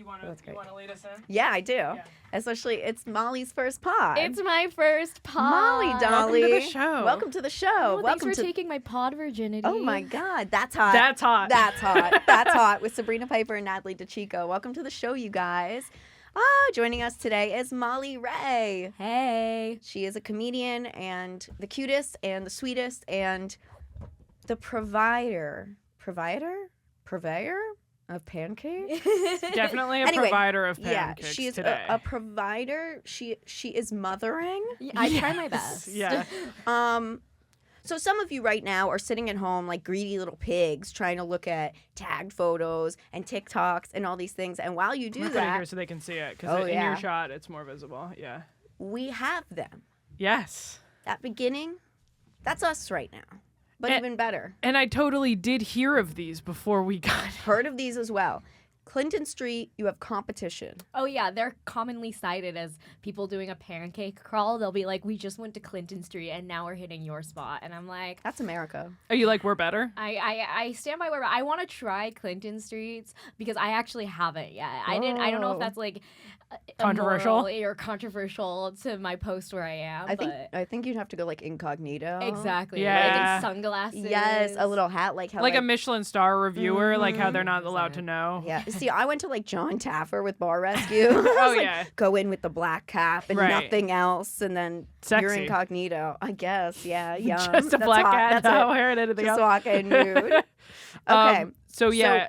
want to lead us in? Yeah, I do. Yeah. Especially, it's Molly's first pod. It's my first pod. Molly, Dolly. Welcome to the show. Welcome to the show. Oh, Welcome thanks for to. taking my pod virginity. Oh my God, that's hot. That's hot. That's hot. That's hot with Sabrina Piper and Natalie DECICCO. Welcome to the show, you guys. Joining us today is Molly Rae. Hey. She is a comedian and the cutest and the sweetest and the purveyor of pancakes. Definitely a Anyway, provider of Yeah, pancakes she is today. a provider. She is mothering. I try my best. Yeah. So some of you right now are sitting at home like greedy little pigs trying to look at tagged photos and TikToks and all these things. And while you do I'm gonna put it that, here so they can see it because Oh, in yeah. your shot it's more visible. Yeah. we have them. Yes. That beginning, that's us right now. But And- even better. And I totally did hear of these before we got. Heard of these as well. Clinton Street, you have competition. Oh, yeah. They're commonly cited as people doing a pancake crawl. They'll be like, we just went to Clinton Street and now we're hitting your spot. And I'm like, That's America. Are you like we're better? I stand by where I want to try Clinton Streets because I actually haven't yet. I don't know if Oh. that's like Controversial? immoral or controversial to my post where I am. I think you'd have to go like incognito. Exactly. Yeah. Like in sunglasses. Yes, a little hat like how Like a Michelin star reviewer, like how Mhm. they're not allowed to know. Yeah. See, I went to like John Taffer with Bar Rescue. I Oh was like, yeah. go in with the black cap and Right. nothing else, and then you're Sexy. incognito. I guess. Yeah. Yum. Just a That's black hot. cat. That's Not it. wearing anything Just else. walk in nude. Okay. So yeah,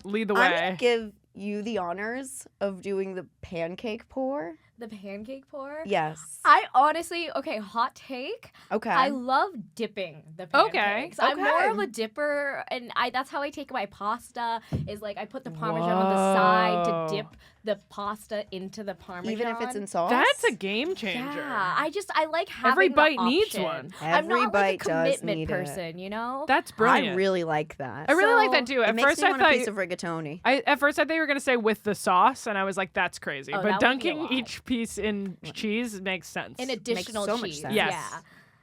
lead the I'm gonna way. give you the honors of doing the pancake pour. The pancake pour. Yes. I honestly, okay, hot take. Okay. I love dipping the Okay, pancakes. I'm more okay. of a dipper, and that's how I take my pasta. Is like I put the parmesan on the side Whoa. to dip the pasta into the parmesan. Even if it's in sauce. That's a game changer. Yeah, I like having Every the bite needs option. one. I'm Every not bite like a does commitment need it. person, you know. That's brilliant. I really like that. I really like So, that too. It At makes first me I want thought a piece of rigatoni. at first I thought you were gonna say with the sauce, and I was like, that's crazy. Oh, But that would be a dunking lot. each piece in cheese makes sense. An additional so much cheese. sense. Yes. Yeah.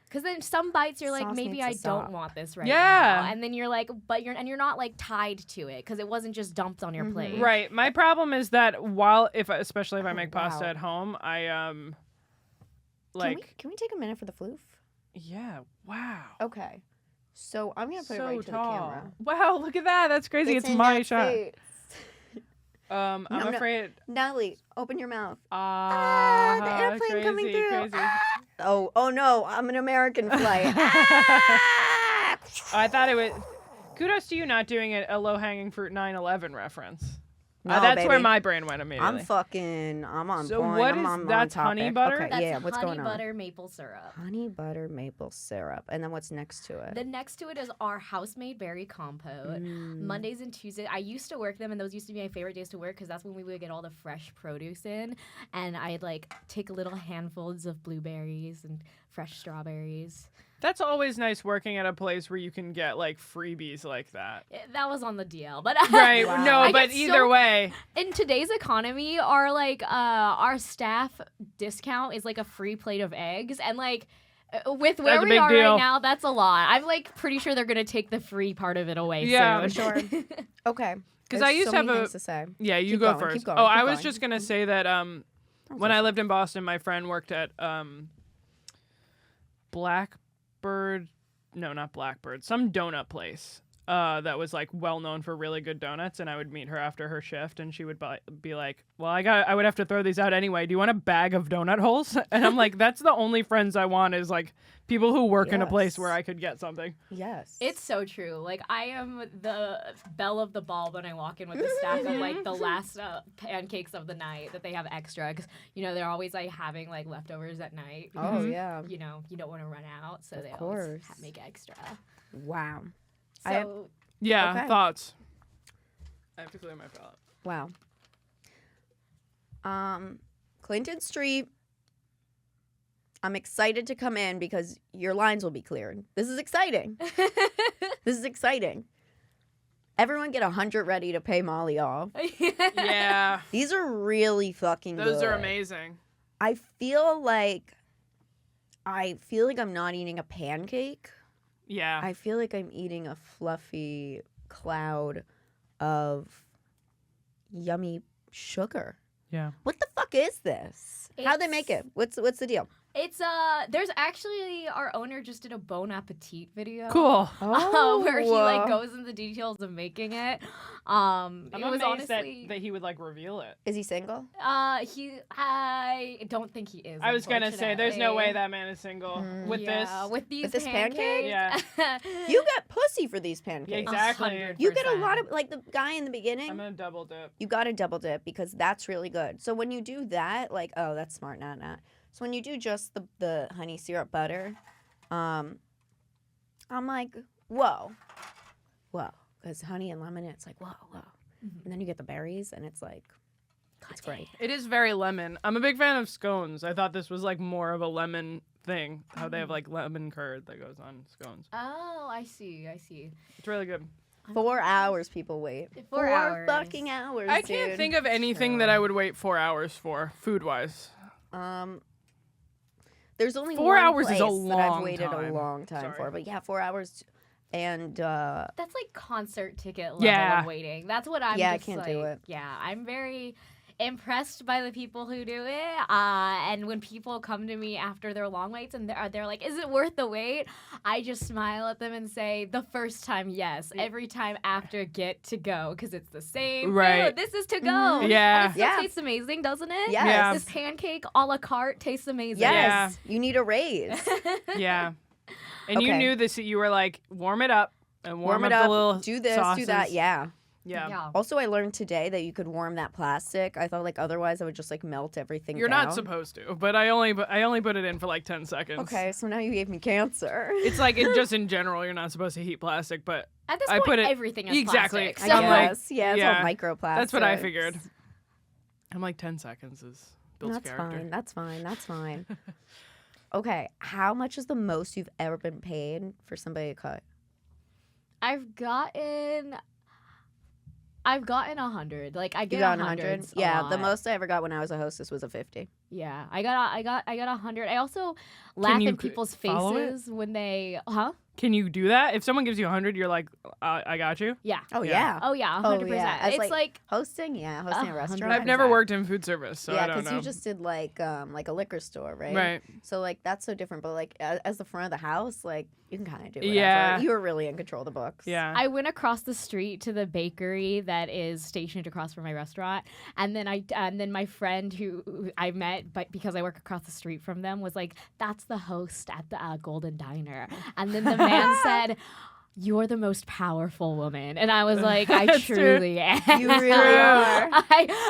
Because then some bites you're like, Sauce maybe needs I to stop. don't want this right Yeah. now, and then you're like, but you're not like tied to it because it wasn't just dumped on your Mhm. plate. Right. My problem is that especially if I make pasta wow. at home, I Can we take a minute for the floof? yeah. Wow. Okay. So I'm gonna put it So right to the tall. camera. Wow, look at that. That's crazy. It's in my that shot. face. I'm No, no. afraid. Natalie, open your mouth. The airplane crazy, coming through. Crazy. Oh no, I'm an American flight. Ah! I thought it was. Kudos to you not doing a low-hanging fruit 9/11 reference. No, That's where baby. my brain went immediately. I'm on So point. what I'm is- on that's topic. honey butter? Okay, That's yeah, what's honey going on? butter maple syrup. Honey butter maple syrup. And then what's next to it? The next to it is our house-made berry compote. Mm. Mondays and Tuesdays, I used to work them, and those used to be my favorite days to work because that's when we would get all the fresh produce in, and I'd like take little handfuls of blueberries and fresh strawberries. That's always nice working at a place where you can get like freebies like that. That was on the DL, but Right. Wow. No, I but get either so- way. in today's economy, our staff discount is like a free plate of eggs, and like with where That's a we big are deal. right now, that's a lot. I'm like pretty sure they're gonna take the free part of it away Yeah, soon. sure. Okay. 'Cause There's I used so to have many a- things to say. Yeah, you Keep go going, first. keep going, Oh, keep I was going. just gonna say that when I lived in Boston, my friend worked at Blackbird. No, not Blackbird. Some donut place that was like well known for really good donuts, and I would meet her after her shift, and she would be like, "Well, I would have to throw these out anyway. Do you want a bag of donut holes?" And I'm like, "That's the only friends I want is like people who work in a place Yes. where I could get something." Yes. It's so true. Like I am the belle of the ball when I walk in with a stack of like the last pancakes of the night that they have extra because they're always like having like leftovers at night. Oh Because, yeah. you don't want to run out, so Of they always course. make extra. Wow. So I have- Yeah, Okay. thoughts. I have to clear my palate. Wow. Clinton Street. I'm excited to come in because your lines will be cleared. This is exciting. This is exciting. Everyone get 100 ready to pay Molly off. Yeah, These are really fucking those good. are amazing. I feel like I'm not eating a pancake. Yeah. I feel like I'm eating a fluffy cloud of yummy sugar. Yeah. What the fuck is this? How'd they make it? What's the deal? It's there's actually our owner just did a Bon Appetit video. Cool. Where he like goes into the details of making it. I'm it was amazed honestly that he would like reveal it. Is he single? I don't think he is. I was gonna say, there's no way that man is single with this. With these With this pancakes. Yeah. You get pussy for these pancakes. Yeah, exactly. 100%. You get a lot of, like the guy in the beginning. I'm gonna double dip. You got to double dip because that's really good. So when you do that, like, oh, that's smart, Nat. So when you do just the honey syrup butter, I'm like, whoa. Because honey and lemon, it's like, whoa. And then you get the berries, and it's like, it's great. It is very lemon. I'm a big fan of scones. I thought this was like more of a lemon thing. How they have like lemon curd that goes on scones. Oh, I see. It's really good. 4 hours people wait. 4 hours. Fucking hours, I can't dude. think of anything that I would wait 4 hours for, food wise. There's only 4 one hours is a place that I've long waited time. a long time Sorry. for. But yeah, 4 hours. And That's like concert ticket level Yeah. of waiting. That's what I'm Yeah, I just can't like, do it. Yeah, I'm very impressed by the people who do it. And when people come to me after their long waits and they're like, is it worth the wait? I just smile at them and say, the first time, yes. Every time after, get to go. Because it's the same Right. food. This is to go. Mhm. Yeah. And it still Yeah. tastes amazing, doesn't it? Yes. Yeah. This pancake a la carte tastes amazing. yes, you need a raise. Yeah. And you Okay. knew this. You were like, warm it up and warm, Warm it up up, the little do this, sauces. do that. Yeah. Yeah. Also, I learned today that you could warm that plastic. I thought like otherwise I would just like melt everything You're down. not supposed to, but I only put it in for like 10 seconds. Okay, so now you gave me cancer. It's like just in general, you're not supposed to heat plastic, but At this I point, put it- everything is exactly. plastic. I So I'm like- guess. Yeah, it's yeah, all microplastics. that's what I figured. I'm like 10 seconds is builds That's character. fine. That's fine. Okay, how much is the most you've ever been paid for somebody to cut? I've gotten 100. Like I You get got 100. 100? Yeah, the most I ever got when I was a hostess was a 50. Yeah, I got 100. I also laugh you in people's follow it? faces when they, Can you do that? If someone gives you 100, you're like, I got you. Yeah. Oh, Yeah. yeah. Oh yeah, Oh, 100%. yeah. As, It's like Hosting? Yeah, hosting a 100%. restaurant. I've never that. worked in food service, so yeah, I don't because know. you just did like a liquor store, right? Right. So like that's so different. But like as the front of the house, like you can kind of do whatever. Yeah. You were really in control of the books. Yeah. I went across the street to the bakery that is stationed across from my restaurant, and then my friend who I met, but because I work across the street from them, was like, "That's the host at the Golden Diner," and then the man said, "You're the most powerful woman," and I was like, "I That's true. truly am. You really are.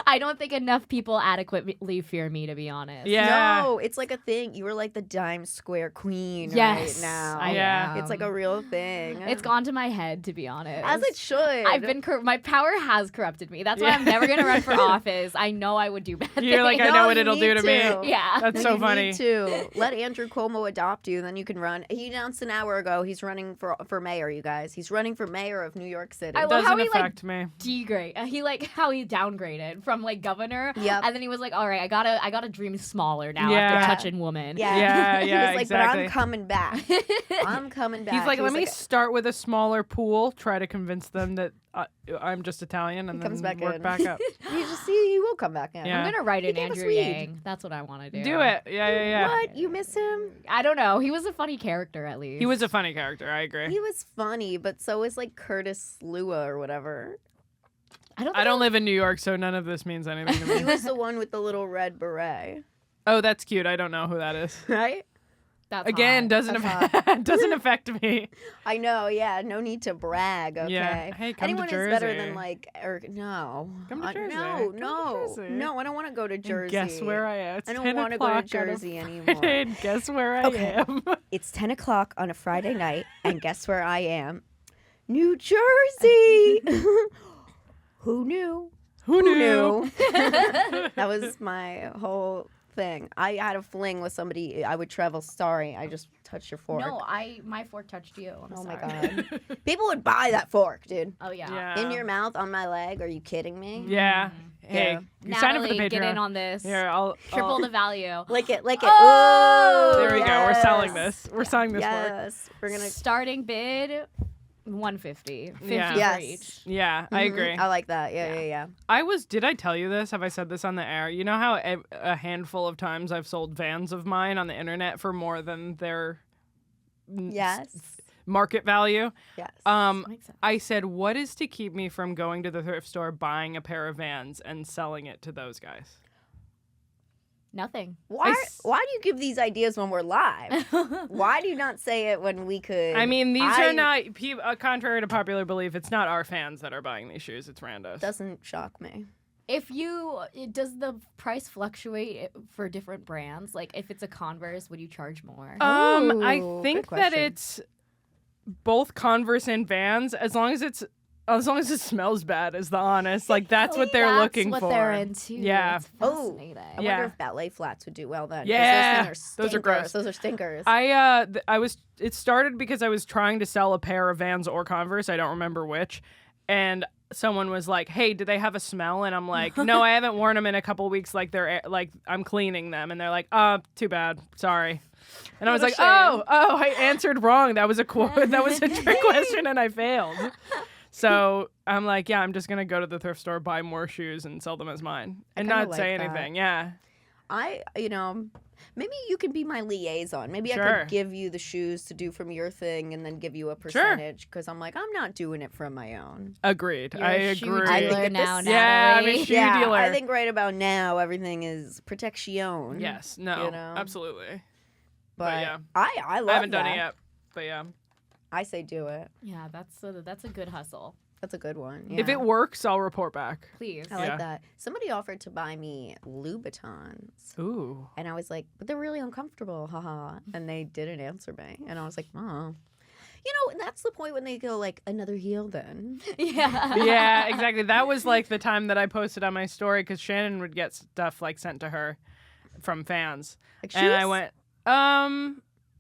I don't think enough people adequately fear me, to be honest." Yeah. No, it's like a thing. You were like the Dime Square queen Yes, right now. I Yeah. It's like a real thing. It's gone to my head, to be honest. As it should. I've been my power has corrupted me. That's why I'm never gonna run for office. I know I would do bad things. You're like, I No, know what you it'll do need to me. to. Yeah. That's No, so you funny. Need to let Andrew Cuomo adopt you, then you can run. He announced an hour ago he's running for mayor. You guys, he's running for mayor of New York City. I love how Doesn't he, like, affect me. degrade. He like how he downgraded from like governor. Yep. And then he was like, all right, I gotta dream smaller now Yeah. after touching woman. Yeah, Yeah, He yeah, was like, exactly. but I'm coming back. I'm coming back. He's like, He let was me start with a smaller pool, try to convince them that I'm just Italian, and He then comes back work in. back up. You just see, he will come back in. Yeah. I'm gonna write He in gave us Andrew weed. Yang. That's what I want to do. Do it. Yeah. What? You miss him? I don't know. He was a funny character at least. He was a funny character. I agree. He was funny, but so is like Curtis Lua or whatever. I don't live in New York, so none of this means anything to He me. was the one with the little red beret, Oh, that's cute. I don't know who that is. right? That's Again, hot. doesn't That's affect, doesn't affect me. I know, yeah. No need to brag, okay? Yeah. Hey, come to Anyone is better Jersey. than like, or no. Come to Jersey. No, Come to no, Jersey. no. I don't want to go to And Jersey. guess where I am? It's I don't 10 want to go to o'clock on a Jersey anymore. Friday, and guess where I Okay. am? It's 10 o'clock on a Friday night, and guess where I am? New Jersey. Who knew? Who knew? That was my whole thing. I had a fling with somebody. I would travel. Sorry, I just touched your fork. No, my fork touched you. I'm Oh my sorry. god. People would buy that fork, dude. Oh yeah. Yeah. In your mouth, on my leg. Are you kidding me? Yeah. Hey, Yeah. you sign up for the Natalie, Patreon. get in on this. Here, I'll Triple the value. Lick it, lick it. Oh, Ooh, There we go. We're selling yes. this. We're selling this fork. Yes, we're gonna. Starting bid $150. $50 Yeah. for Yes. each. Yeah, I agree. I like that. Yeah. Did I tell you this? Have I said this on the air? You know how a handful of times I've sold vans of mine on the internet for more than their Yes. market value? Yes. Makes sense. I said, what is to keep me from going to the thrift store, buying a pair of vans, and selling it to those guys? Nothing. Why do you give these ideas when we're live? Why do you not say it when we could? I mean, these are not, contrary to popular belief, it's not our fans that are buying these shoes. It's randos. Doesn't shock me. Does the price fluctuate for different brands? Like, if it's a Converse, would you charge more? I Ooh, think good that question. it's both Converse and Vans, as long as it smells bad, is the honest. Like, that's what they're looking That's for. what they're into. Yeah. It's Oh, fascinating. I Yeah. wonder if ballet flats would do well then. 'cause Yeah. those things Those are stinkers. gross. Those are stinkers. It started because I was trying to sell a pair of Vans or Converse. I don't remember which. And someone was like, "Hey, do they have a smell?" And I'm like, "No, I haven't worn them in a couple weeks. Like I'm cleaning them." And they're like, too bad. Sorry." And I was What a like, shame. "Oh, I answered wrong. That was a trick question and I failed." So I'm like, "Yeah, I'm just going to go to the thrift store, buy more shoes and sell them as mine and kinda not like say that. anything." Yeah. Maybe you could be my liaison. Maybe I Sure. could give you the shoes to do from your thing and then give you a percentage because I'm like, I'm not doing it from my own. Agreed. You're I a shoe agree. I dealer think at now, this- Yeah, I'm a Natalie. shoe yeah, dealer. I think right about now everything is protection. Yes. No. You know? Absolutely. But yeah. I love I haven't done that. it yet. But yeah. I say do it. Yeah, that's a good hustle. That's a good one. If yeah. it works, I'll report back. Please. I like Yeah. that. Somebody offered to buy me Louboutins. Ooh. And I was like, but they're really uncomfortable, haha. And they didn't answer me. And I was like, oh. And that's the point when they go like, another heel then. Yeah. Yeah, exactly. That was like the time that I posted on my story because Shannon would get stuff like sent to her from fans. Like, And I shoes? went,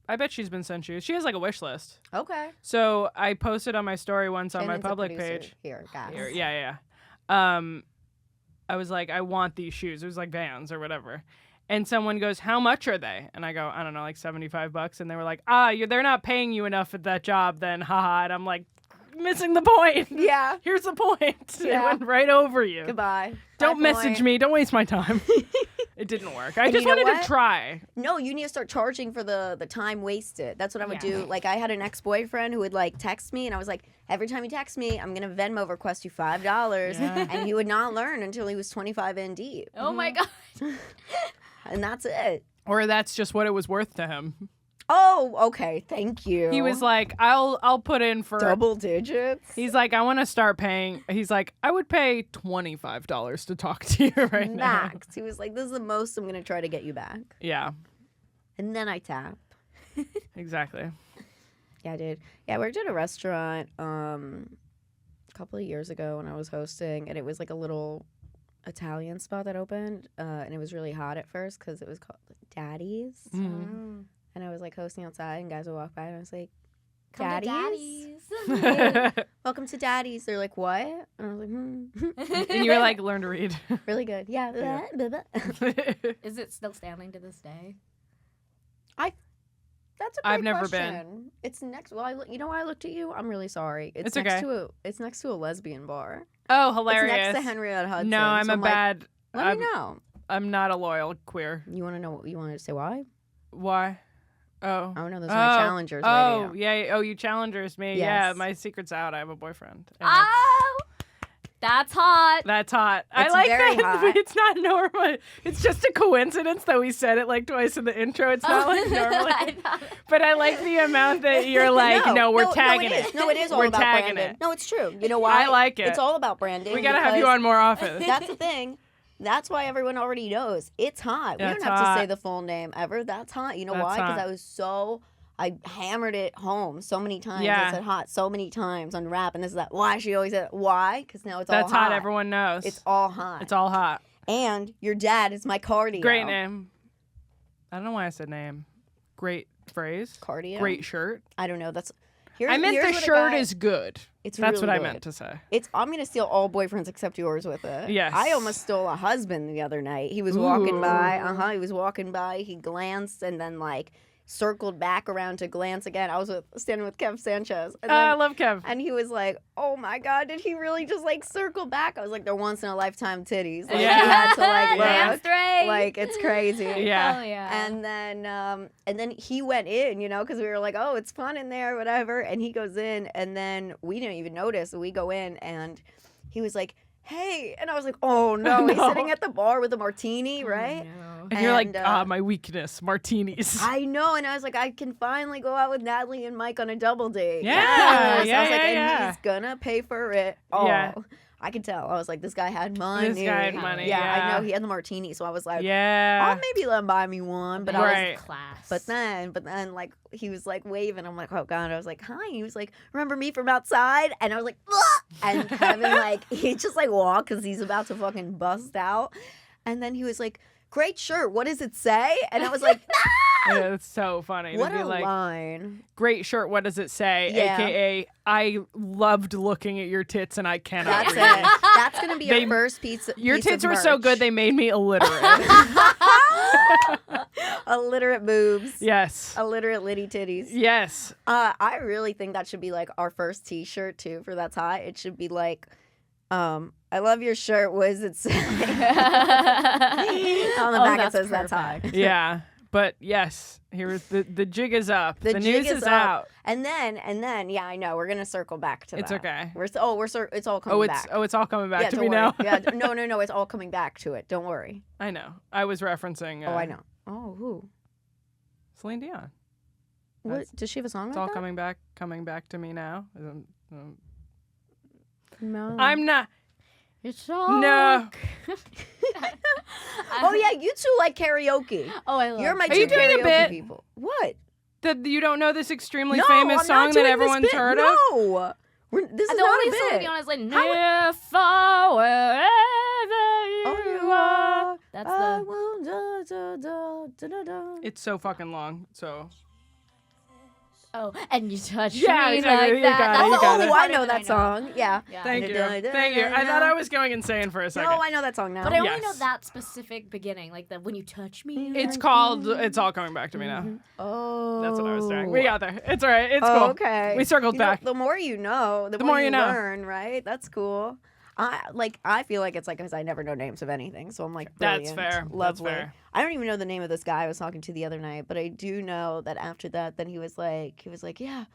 I bet she's been sent shoes. She has like a wish list. Okay. So I posted on my story once on my Shannon's a public producer. page. Here, guys. Here, yeah. I was like, I want these shoes. It was like Vans or whatever. And someone goes, "How much are they?" And I go, "I don't know, like $75." And they were like, they're not paying you enough at that job then, haha. And I'm like, missing the point. Yeah. Here's the point. It Yeah. went right over you. Goodbye. Don't Bye, message point. me. Don't waste my time. It didn't work. I And just you know wanted what? to try. No, you need to start charging for the time wasted. That's what I would Yeah. do. Like I had an ex-boyfriend who would like text me and I was like, every time you text me, I'm gonna Venmo request you $5. Yeah. And he would not learn until he was 25 in deep. Oh my god. And that's it. Or that's just what it was worth to him. Oh, okay. Thank you. He was like, I'll put in for double digits. He's like, I want to start paying. He's like, I would pay $25 to talk to you right now. Max. He was like, this is the most I'm gonna try to get you back. Yeah, And then I tap. exactly. Yeah, I did. Yeah, I worked at a restaurant a couple of years ago when I was hosting, and it was like a little Italian spot that opened, and it was really hot at first because it was called Daddy's. Mhm. And I was like hosting outside, and guys would walk by, and I was like, Come to Daddy's? Daddy's. "Welcome to Daddy's." They're like, "What?" And I was like, And you were like, learn to read. "Really good, yeah." Is it still standing to this day? That's a great I've never been. question. It's next. Well, you know why I looked at you? I'm really sorry. It's next okay. It's next to a lesbian bar. Oh, hilarious. It's next to Henrietta Hudson. No, I'm so a like, bad. Let me know. I'm not a loyal queer. You want to know? You want to say why? Why? Oh. Oh no, those are my challengers. Oh, lady. yeah. Oh, you challengers me. Yeah, Yes. my secret's out. I have a boyfriend. And Oh, that's hot. that's hot. I It's like very that. hot. It's not normal. It's just a coincidence that we said it like twice in the intro. It's not like normally. I thought- But I like the amount that you're like, no, we're tagging no, it. No, it is all We're about tagging branding. it. No, it's true. You know why? I like it. It's all about branding. We gotta have you on more often. That's the thing. That's why everyone already knows. It's hot. We That's don't have to hot. say the full name ever. That's hot. You know That's why? Because hot. I hammered it home so many times. Yeah. I said hot so many times on rap, and this is that. Why she always said why? Because now it's That's all hot. hot. Everyone knows. It's all hot. It's all hot. And your dad is my cardio. Great name. I don't know why I said name. Great phrase. Cardio. Great shirt. I don't know. That's. I meant here's the what a shirt guy- is good. It's That's really what I good. meant to say. I'm gonna steal all boyfriends except yours with it. Yes. I almost stole a husband the other night. He was walking Ooh. by. He was walking by. He glanced and then like circled back around to glance again. I was standing with Kev Sanchez. And I love Kev. And he was like, oh my God, did he really just like circle back? I was like, they're once in a lifetime titties. Like, Yeah. you had to like Damn look. straight. Like, it's crazy. Yeah. Hell yeah. And then he went in, you know, because we were like, oh, it's fun in there, whatever. And he goes in, and then we didn't even notice. We go in, and he was like, hey. And I was like, oh no, he's No. sitting at the bar with a martini, right? No. And you're like, And, my weakness, martinis. I know, and I was like, I can finally go out with Natalie and Mike on a double date. Yeah, Yes. yeah, I was like, yeah, and yeah. he's gonna pay for it all. Yeah. I could tell. I was like, this guy had money. This guy had money, Yeah, yeah. I know. He had the martini, so I was like, yeah. I'll maybe let him buy me one. But I was Right. Class. But then, like, he was, like, waving. I'm like, oh, God. I was like, hi. He was like, remember me from outside? And I was like, ugh! And Kevin, like, he just, like, walked because he's about to fucking bust out. And then he was like, great shirt. What does it say? And I was like, Yeah, it's so funny. what to be a like, line. great shirt, what does it say? Yeah. AKA, I loved looking at your tits and I cannot That's read. it. That's going to be They- our first piece Your piece tits of were so merch. good, they made me illiterate. Illiterate boobs. Yes. Illiterate litty titties. Yes. I really think that should be, like, our first T-shirt, too, for That's Hot. It should be, like, I love your shirt. What does it say? On the back it that's says That's Hot. perfect. Yeah. But yes, here the jig is up. The jig news is out. And then, yeah, I know. We're gonna circle back to It's that. okay. It's all coming back. It's all coming back yeah, to don't me worry. now. Yeah, no, it's all coming back to it. Don't worry. I know. I was referencing. I know. Oh, who? Celine Dion. What? That's- Does she have a song It's like all that? coming back to me now. No. I'm not. It's all. No. Oh yeah, you two like karaoke. Oh, I love. You're my Are two you doing a karaoke bit? people. What? That you don't know this extremely No, famous I'm song not that doing this everyone's bit. heard of? No. This is The not only a Celine bit. Dion is like near, far, wherever you are. That's I the. will da. It's so fucking long. So Oh, and you touch Yeah, me exactly. like You that. got it, That's you the got only it. Oh, part I know of it that song. Yeah. thank you. Da, da, Thank you. I da, thought da. I was going insane for a second. No, I know that song now. But I only know Yes. that specific beginning, like the when you touch me. It's like called that. It's All Coming Back to Me Now. Oh. That's what I was doing. We got there. It's all right. It's Oh, cool. okay. We circled You know, back. the more you know, the more more you you know. learn, right? That's cool. I feel like it's like because I never know names of anything, so I'm like, That's brilliant, fair. That's lovely. fair. I don't even know the name of this guy I was talking to the other night, but I do know that after that, then he was like, yeah.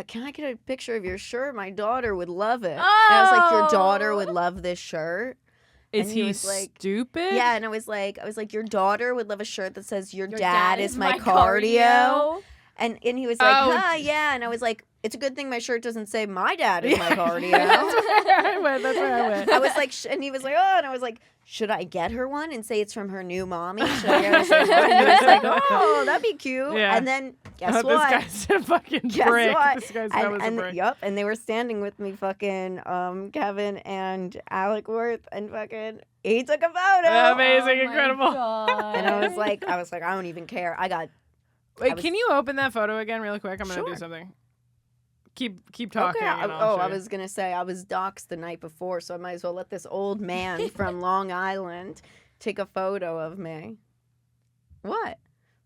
Can I get a picture of your shirt? My daughter would love it. And I was like, your daughter would love this shirt. Is And he he was like- stupid? Yeah, and I was like, your daughter would love a shirt that says your Your dad is my cardio. And he was like, Oh. yeah. And I was like, it's a good thing my shirt doesn't say my dad is my cardio. That's where I went. That's where I went. I was like, and he was like, oh, and I was like, should I get her one and say it's from her new mommy? Should I get her something? And he was like, oh, that'd be cute. Yeah. And then guess Oh, what? This guy's a fucking Guess brick. what? This guy's that was a brick. Yep, and they were standing with me, fucking Kevin and Alec Worth, and fucking he took a photo. Amazing, Oh my incredible. God. And I was like, I don't even care. Wait, was- can you open that photo again really quick? I'm gonna Sure. do something. Keep talking. Okay. and I'll show I you. was gonna say I was doxxed the night before, so I might as well let this old man from Long Island take a photo of me. What?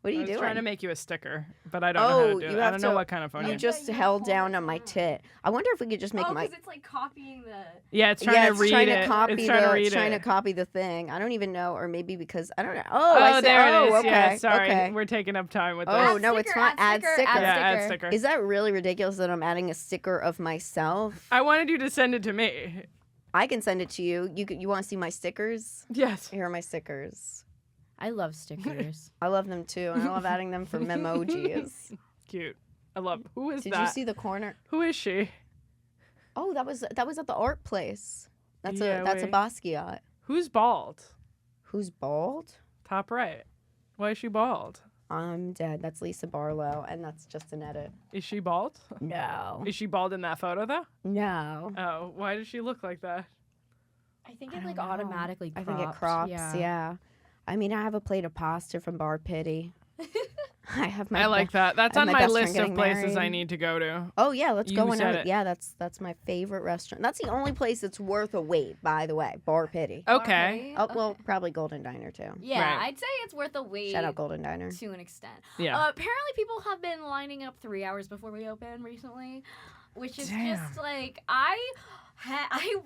What are I you was doing? trying to make you a sticker, but I don't know how to Oh, do you it. I have don't know to- what kind of phone You you just held down on my tit. I wonder if we could just make my. it's like copying the. Yeah, it's trying Yeah, to it's read trying it. to copy it's trying to read trying it. to copy the thing. I don't even know, or maybe because I don't know. Oh, I see. there it is. Okay. Yeah, sorry. Okay. We're taking up time with this. Oh no, it's fine. Add sticker. yeah, add sticker. Is that really ridiculous that I'm adding a sticker of myself? I wanted you to send it to me. I can send it to you. You want to see my stickers? Yes. Here are my stickers. I love stickers. I love them too, and I love adding them for memojis. Cute. I love. Who is Did that? you see the corner? Who is she? Oh, that was at the art place. That's Yeah, a wait. Basquiat. Who's bald? Who's bald? Top right. Why is she bald? I'm dead. That's Lisa Barlow, and that's just an edit. Is she bald? No. Is she bald in that photo though? No. Oh, why does she look like that? I think I it like don't know. automatically. I think it crops. Yeah. I mean, I have a plate of pasta from Bar Pity. I have my. I like that. That's and on my my best friend list of getting places I married. need to go to. Oh yeah, let's You go on said out. it. Yeah, that's my favorite restaurant. That's the only place that's worth a wait. By the way, Bar Pity. Okay. Oh well, probably Golden Diner too. Yeah, Right. I'd say it's worth a wait. Shout out Golden Diner. To an extent. Yeah. Apparently, people have been lining up 3 hours before we open recently, which is Damn. just like I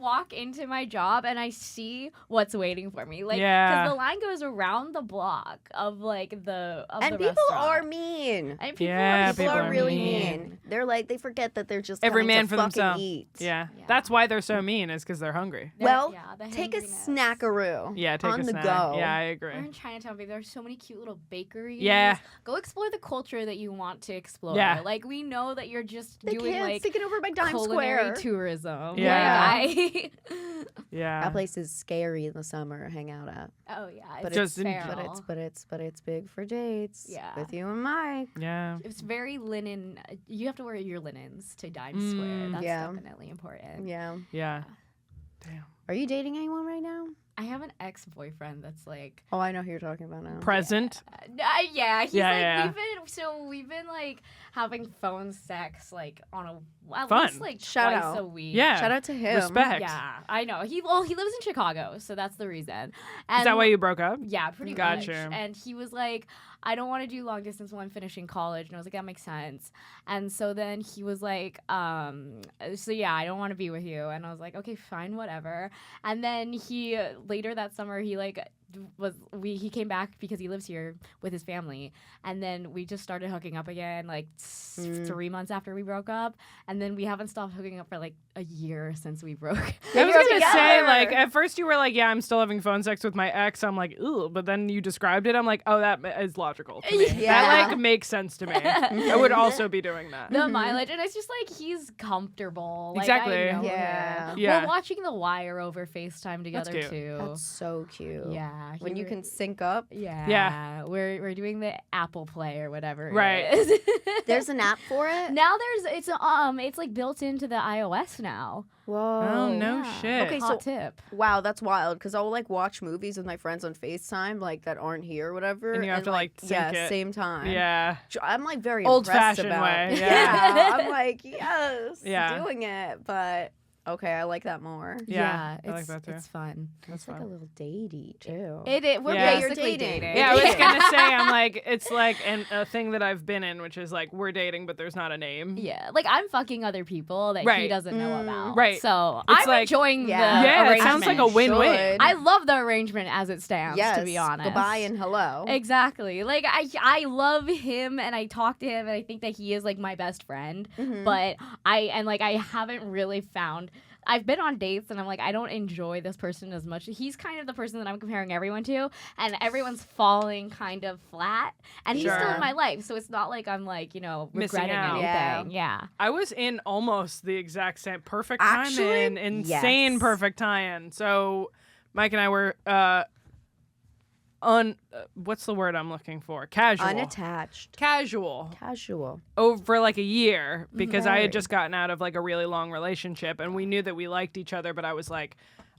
walk into my job and I see what's waiting for me. Like, Yeah. because the line goes around the block of like And the people restaurant. are mean. And people Yeah, are, People people are are really mean. mean. They're like they forget that they're just Every coming man to for fucking themselves. eat. Yeah. Yeah. That's why they're so mean, is because they're hungry. Well, the take a hangriness. snackaroo. Yeah, take on a the snack. go. Yeah, I agree. We're in Chinatown, baby. There's so many cute little bakeries. Yeah. Go explore the culture that you want to explore. Yeah. Like, we know that you're just They doing, can't like, stick it over by Times culinary Square. tourism. Yeah. Like, Yeah. That place is scary in the summer to hang out at. oh, yeah. But It's Just in- feral. But it's big for dates. Yeah. With you and Mike. Yeah. It's very linen. You have to wear your linens to Times Square. That's Yeah. definitely important. Yeah. Yeah. Damn. Are you dating anyone right now? I have an ex-boyfriend that's like, Oh, I know who you're talking about now. Present. yeah, he's Yeah, like, yeah. we've been like having phone sex like on at Fun. least like Shout twice out. a week. Yeah. Shout out to him. Respect. Yeah, I know. He lives in Chicago, so that's the reason. Is that why you broke up? Yeah, pretty Gotcha. much. And he was like, I don't want to do long distance while I'm finishing college. And I was like, that makes sense. And so then he was like, so yeah, I don't want to be with you. And I was like, okay, fine, whatever. And then he later that summer, he like he came back because he lives here with his family, and then we just started hooking up again like 3 months after we broke up, and then we haven't stopped hooking up for like a year since we broke. I was You're gonna say, together. like, at first you were like, yeah, I'm still having phone sex with my ex. I'm like, ooh, but then you described it. I'm like, oh, that is logical to me. Yeah. That like makes sense to me. I would also be doing that. The mileage, and it's just like he's comfortable. Like, Exactly. I know Yeah. him. Yeah. We're watching The Wire over FaceTime together cute. too. That's so cute. Yeah. When you he- can sync up. Yeah. We're doing the Apple Play or whatever. Right. It is. There's an app for it? Now it's like built into the iOS now. Whoa. Oh, no Yeah. shit. Okay, Hot so- tip. Wow, that's wild. Because I'll like watch movies with my friends on FaceTime, like that aren't here or whatever. And you have to, like, sync yeah, it. same time. Yeah. I'm like very Old-fashioned impressed about way, Yeah. I'm like, yes, Yeah. doing it. But okay, I like that more. Yeah, I it's, like that too. It's fun. That's It's like a fun. little datey too. We're Yeah. You're basically dating. dating. Yeah, I was gonna say, I'm like, it's like a thing that I've been in, which is like we're dating, but there's not a name. Yeah, like I'm fucking other people that he Right. doesn't know about. Right. So It's I'm like- enjoying Yeah. the Yeah, it arrangement. sounds like a win-win. Should. I love the arrangement as it stands, yes, to be honest. goodbye and hello. Exactly. Like I love him and I talk to him and I think that he is like my best friend. Mhm. But I haven't really found. I've been on dates and I'm like, I don't enjoy this person as much. He's kind of the person that I'm comparing everyone to, and everyone's falling kind of flat. And he's still Sure. in my life, so it's not like I'm like, Missing regretting out. anything. Yeah. I was in almost the exact same perfect time Actually, in, insane yes. perfect tie-in. So Mike and I were what's the word I'm looking for? Casual. Unattached. Casual. Casual. Over like a year because I Very. had just gotten out of like a really long relationship and we knew that we liked each other, but I was like,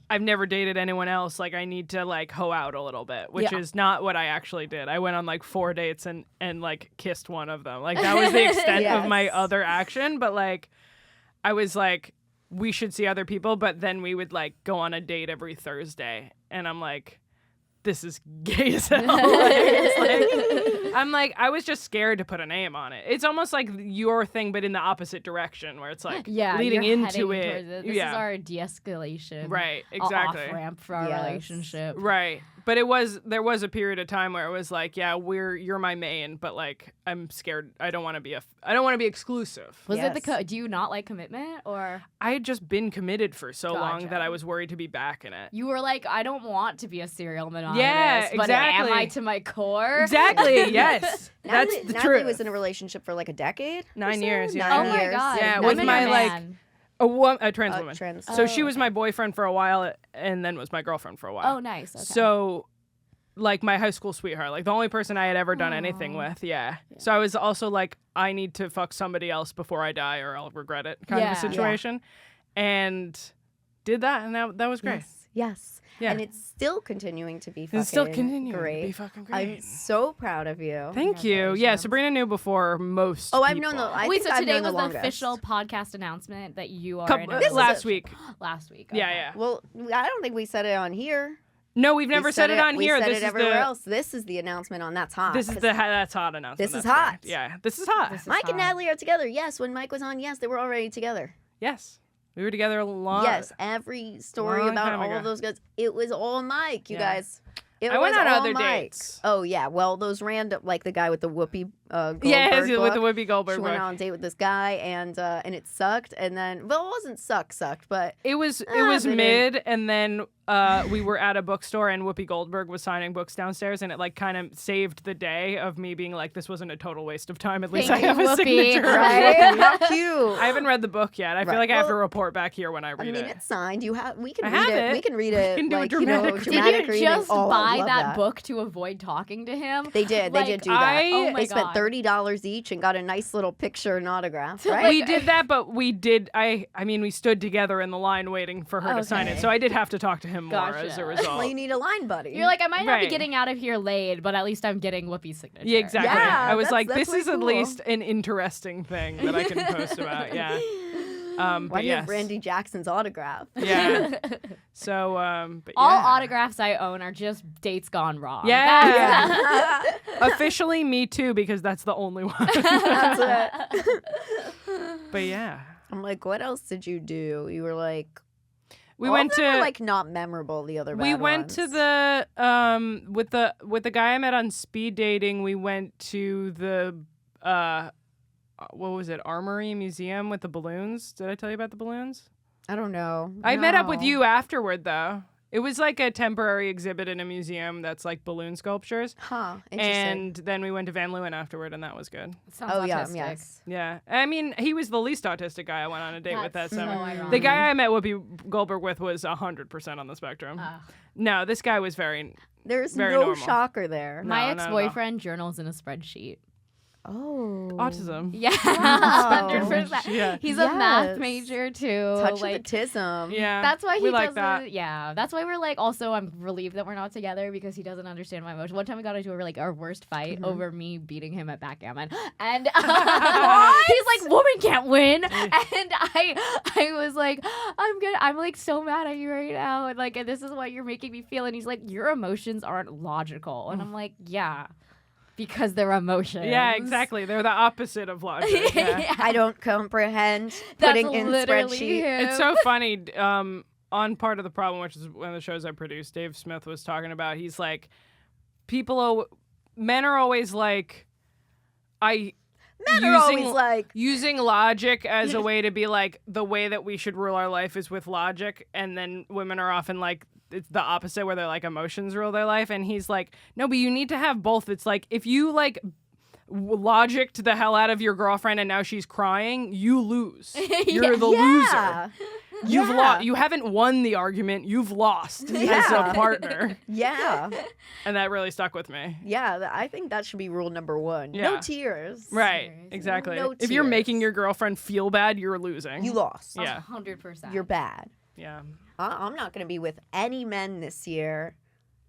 I've never dated anyone else. Like I need to like hoe out a little bit, which Yeah. is not what I actually did. I went on like 4 dates and like kissed one of them. Like that was the extent of my Yes. other action. But like I was like, we should see other people, but then we would like go on a date every Thursday. And I'm like, this is gay as hell. Like, it's like, I'm like, I was just scared to put a name on it. It's almost like your thing, but in the opposite direction, where it's like Yeah. leading you're into heading it. towards it. This yeah. is our de-escalation. Right, exactly. Off ramp for our Yes. relationship. Right. But there was a period of time where it was like, yeah, you're my main, but like I'm scared. I don't want to be exclusive. Was it Yes. do you not like commitment, or I had just been committed for so long Gotcha. that I was worried to be back in it. you were like, I don't want to be a serial monogamous, Yeah, but am I exactly. to my core? Exactly. Yes. That's Natalie, the Natalie truth. was in a relationship for like a decade. or 9 so? years, yeah. 9 Oh my years. god. Yeah, Woman with my, or like, man? a trans woman. Trans. So Oh, she was okay. my boyfriend for a while and then was my girlfriend for a while. Oh, nice. Okay. So, like, my high school sweetheart, like, the only person I had ever done anything Aw. with, yeah. So I was also like, I need to fuck somebody else before I die or I'll regret it kind of Yeah. a situation. And did that, and that was great. Yes. Yes. Yeah. And it's still continuing to be fucking It's still continuing great. to be fucking great. I'm so proud of you. Thank you. Yeah, Congratulations. Sabrina knew before most Oh, I've people. known the. I Wait, think so I've today known was the the longest. official podcast announcement that you are Couple- in a last week. last week. Yeah, okay. yeah. Well, I don't think we said it on here. No, we've never We said it on we here. said This it is everywhere the else. This is the announcement on That's Hot. this is 'cause the That's Hot announcement. This is That's hot. correct. Yeah, this is hot. This is Mike and hot. Natalie are together. Yes, when Mike was on, yes, they were already together. Yes, we were together a lot. Yes, every story Long about time all ago. of those guys, it was all Mike, you Yeah. guys. It I went was on all other Mike. dates. Oh yeah, well those random, like the guy with the Whoopi Goldberg Yes, with book. the Whoopi Goldberg She book. went on a date with this guy, and it sucked. And then, well, it wasn't sucked, but It was but mid, and then we were at a bookstore, and Whoopi Goldberg was signing books downstairs, and it like kind of saved the day of me being like, this wasn't a total waste of time. At least Thank I have you, a Whoopi. signature. right? How cute. I haven't read the book yet. I feel Right. like I have to Well, report back here when I I read mean, it. it's signed. You have. We can I read have it. it. We can read it. can do a like dramatic reading. dramatic Did you reading. just Oh, I buy love that book to avoid talking to him? They did. They Like, did do that. Oh my They spent God. $30 each and got a nice little picture and autograph. Right? We did that, but we did. I mean, we stood together in the line waiting for her to sign it. Okay. So I did have to talk to him more Gotcha. as a Well, result. you need a line buddy. You're like, I might not be Right. getting out of here laid, but at least I'm getting Whoopi's signature. Yeah, exactly. Yeah, I was that's- like, that's this way is at cool. least an interesting thing that I can post about. Yeah. Why But do you yes. have Randy Jackson's autograph? Yeah. So, but All yeah. autographs I own are just dates gone wrong. Yeah. Officially, me too, because that's the only one. That's it. But yeah, I'm like, what else did you do? You were like, we all went of them to were, like not memorable. The other we bad went to ones. the with the guy I met on speed dating. We went to the what was it, Armory Museum with the balloons. Did I tell you about the balloons? I don't know. I met up with No. you afterward though. It was like a temporary exhibit in a museum that's like balloon sculptures. Huh? Interesting. And then we went to Van Leeuwen afterward, and that was good. Sounds Oh yeah, autistic. yes. Yeah, I mean, he was the least autistic guy I went on a date with that That's so summer. ironic. The guy I met Whoopi Goldberg with was 100% on the spectrum. No, this guy was very. There's Very no normal. shocker there. No, My not at all. ex-boyfriend journals in a spreadsheet. Oh. Autism. Yeah, Wow. 100%. Yeah. He's a math Yes. major too. Touch like, of the tism. Yeah. that's why he we like doesn't. that. Yeah, that's why we're like. Also, I'm relieved that we're not together because he doesn't understand my emotions. One time we got into our worst fight over me beating him at backgammon, and he's like, "Woman can't win," and I was like, "I'm good. I'm like so mad at you right now, and like, and this is what you're making me feel." And he's like, "Your emotions aren't logical," and I'm like, "Yeah." Because they're emotions. Yeah, exactly. They're the opposite of logic. Yeah. I don't comprehend That's putting in literally spreadsheet. him. It's so funny. On Part of the Problem, which is one of the shows I produced, Dave Smith was talking about. He's like, men are always like, Men are always like, using logic as a way to be like, the way that we should rule our life is with logic, and then women are often like, it's the opposite, where they're like, emotions rule their life. And he's like, no, but you need to have both. It's like, if you like logicked the hell out of your girlfriend and now she's crying, you lose. You're the loser. yeah. You've Yeah. lost. You haven't won the argument. You've lost as Yeah. a partner, Yeah. and that really stuck with me. Yeah. I think that should be rule number one. Yeah. No tears. Right? Seriously. Exactly. No If you're tears. making your girlfriend feel bad, you're losing. You lost. Yeah. 100%. You're bad. Yeah. I'm not going to be with any men this year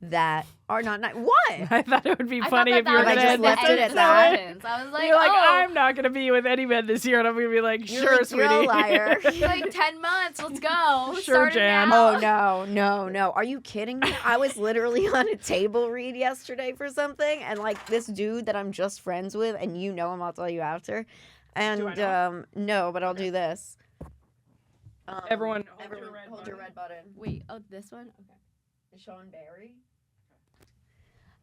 that are not nice. What? I thought it would be I funny thought if that you were was I gonna just left it at the that. sentence. I was like, You're like, oh, I'm not gonna be with any men this year, and I'm gonna be like, sure, sweetie. You're a liar. like 10 months. Let's go. Sure, Start it Jan. now. Oh no! Are you kidding me? I was literally on a table read yesterday for something, and like this dude that I'm just friends with, and you know him. I'll tell you after. And Do I know no, but I'll do this. Everyone, hold your red button. Wait, oh, this one? Okay. Sean Barry.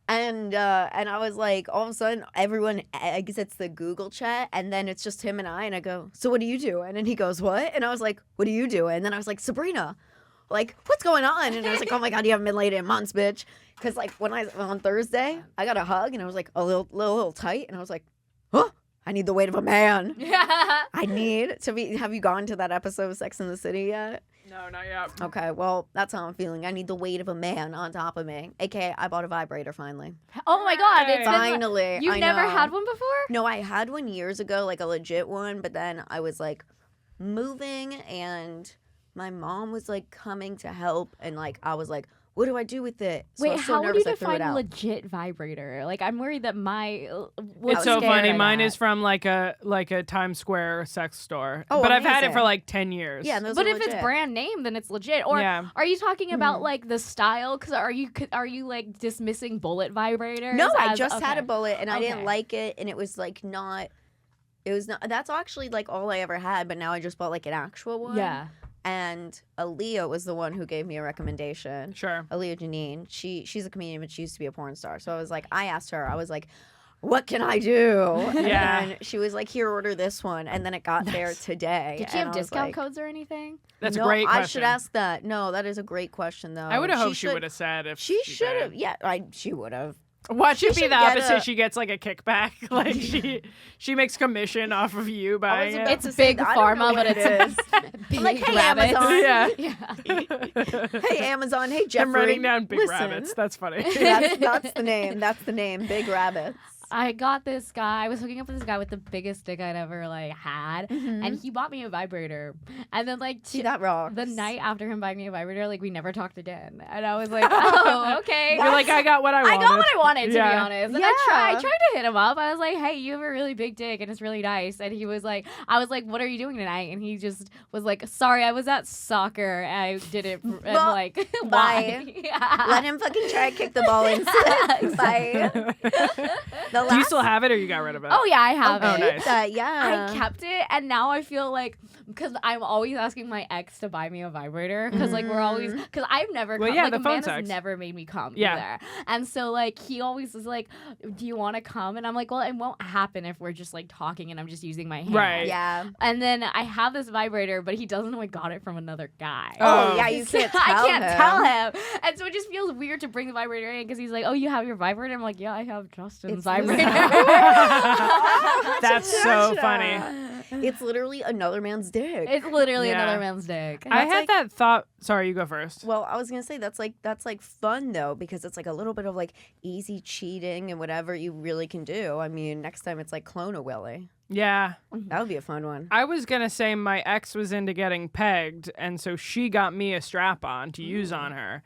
And I was like, all of a sudden, everyone exits the Google chat, and then it's just him and I go, so what do you do? And then he goes, what? And I was like, what do you do? And then I was like, Sabrina, like, what's going on? And I was like, oh my God, you haven't been late in months, bitch. Because like on Thursday, I got a hug, and I was like a little tight, and I was like, huh? I need the weight of a man. I need to be. Have you gone to that episode of Sex and the City yet? No, not yet. Okay, well, that's how I'm feeling. I need the weight of a man on top of me. AKA, I bought a vibrator finally. Oh my God. It's been Finally. You've I never know. had one before? No, I had one years ago, like a legit one, but then I was like moving and my mom was like coming to help, and like I was like, what do I do with it? So I Wait, was so how would nervous, you I threw it define out. legit vibrator? Like, I'm worried that my It's so funny. Mine is is from like a Times Square sex store. Oh, but I've had it amazing. for like 10 years. Yeah, and those But are if it's legit. brand name, then it's legit. Or Yeah. are you talking about Mhm. like the style? Because are you like dismissing bullet vibrators? No, I as- just had okay. a bullet, and I didn't Okay. like it, and it was like not. It was not. That's actually like all I ever had, but now I just bought like an actual one. Yeah. And Aaliyah was the one who gave me a recommendation. Sure. Aaliyah Janine. She's a comedian, but she used to be a porn star. So I asked her, I was like, what can I do? Yeah. And she was like, here, order this one. And then it got there today. Did she and have I was discount like, codes or anything? That's no, a great question. I should ask that. No, that is a great question, though. I would have hoped she would have said if She should have. did. Yeah, she would have. Watch it be should the get opposite. a- She gets like a kickback. Like she makes commission off of you buying about it. It's to say big that. I don't know pharma, what but it it's is. I'm like, big hey, rabbits. Amazon. Yeah. Yeah. Hey, Amazon. Hey, Jeffrey. I'm writing down big Listen. rabbits. That's funny. That's the name. That's the name. Big rabbits. I got this guy. I was hooking up with this guy with the biggest dick I'd ever like had, Mhm. and he bought me a vibrator. And then like See, that rocks. the night after him buying me a vibrator, like we never talked again. And I was like, oh, okay. You're like, I got what I wanted. I got what I wanted, to be Yeah. honest. And Yeah. I tried to hit him up. I was like, hey, you have a really big dick and it's really nice. And he was like, I was like, what are you doing tonight? And he just was like, sorry, I was at soccer. I did it. And Well, like, bye. why? Let him fucking try to kick the ball inside. Bye. The Do you last- still have it or you got rid of it? Oh, yeah, I have Oh, it. nice. Yeah. I kept it, and now I feel like, because I'm always asking my ex to buy me a vibrator, because like we're always, because I've never, Well, come, yeah, like the a phone man sex. has never made me come Yeah. either, and so like he always is like, do you want to come? And I'm like, well, it won't happen if we're just like talking and I'm just using my hand. Right. Yeah. And then I have this vibrator, but he doesn't know I got it from another guy. Oh, Oh. yeah, you can't tell I can't him. tell him, and so it just feels weird to bring the vibrator in because he's like, "Oh, you have your vibrator?" I'm like, "Yeah, I have Justin's It's vibrator." That's so funny. It's literally another man's dick. It's literally Yeah. another man's dick. I That's had like- that thought. Sorry, you go first. Well, I was gonna say that's like fun though, because it's like a little bit of like easy cheating and whatever you really can do. I mean, next time it's like clone a Willy. Yeah. That would be a fun one. I was going to say my ex was into getting pegged, and so she got me a strap on to use on her.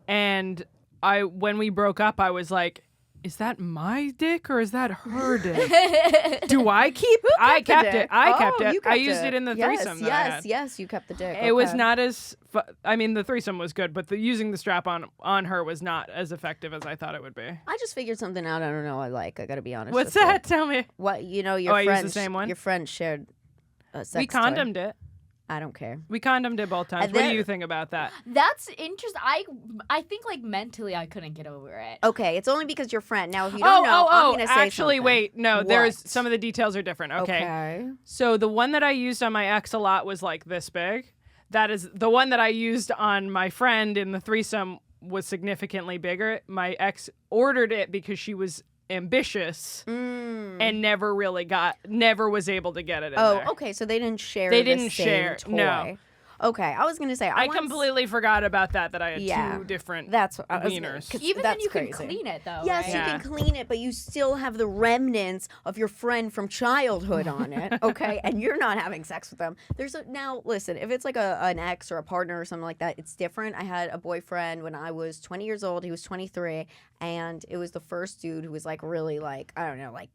And when we broke up, I was like, is that my dick or is that her dick? Do I keep? I kept it. I kept Oh, it. you I kept used it in the yes, threesome that I Yes, had. yes, you kept the dick. It was Okay. not as. I mean, the threesome was good, but using the strap on her was not as effective as I thought it would be. I just figured something out. I don't know. I gotta be honest. What's with you. that? Tell me. What your Oh, I used the friend? same one? Your friend shared a sex We toy. condomed it. I don't care. We condomed it both times. And What do then- you think about that? That's interesting. I think like mentally I couldn't get over it. Okay, it's only because you're friend. Now, if you don't know, I'm gonna say actually, something. wait. No, there's What? some of the details are different. Okay. Okay. So the one that I used on my ex a lot was like this big. That is the one that I used on my friend in the threesome was significantly bigger. My ex ordered it because she was ambitious and never was able to get it in there. Okay. So they didn't share. They the didn't same share, Toy. no. Okay, I was gonna say I once- completely forgot about that I had Yeah. two different That's what I was wieners. 'cause Even then that's you crazy. can clean it though. Yes, right? Yeah. you can clean it, but you still have the remnants of your friend from childhood on it. Okay, and you're not having sex with them. Now. Listen, if it's like an ex or a partner or something like that, it's different. I had a boyfriend when I was 20 years old. He was 23, and it was the first dude who was like really like I don't know like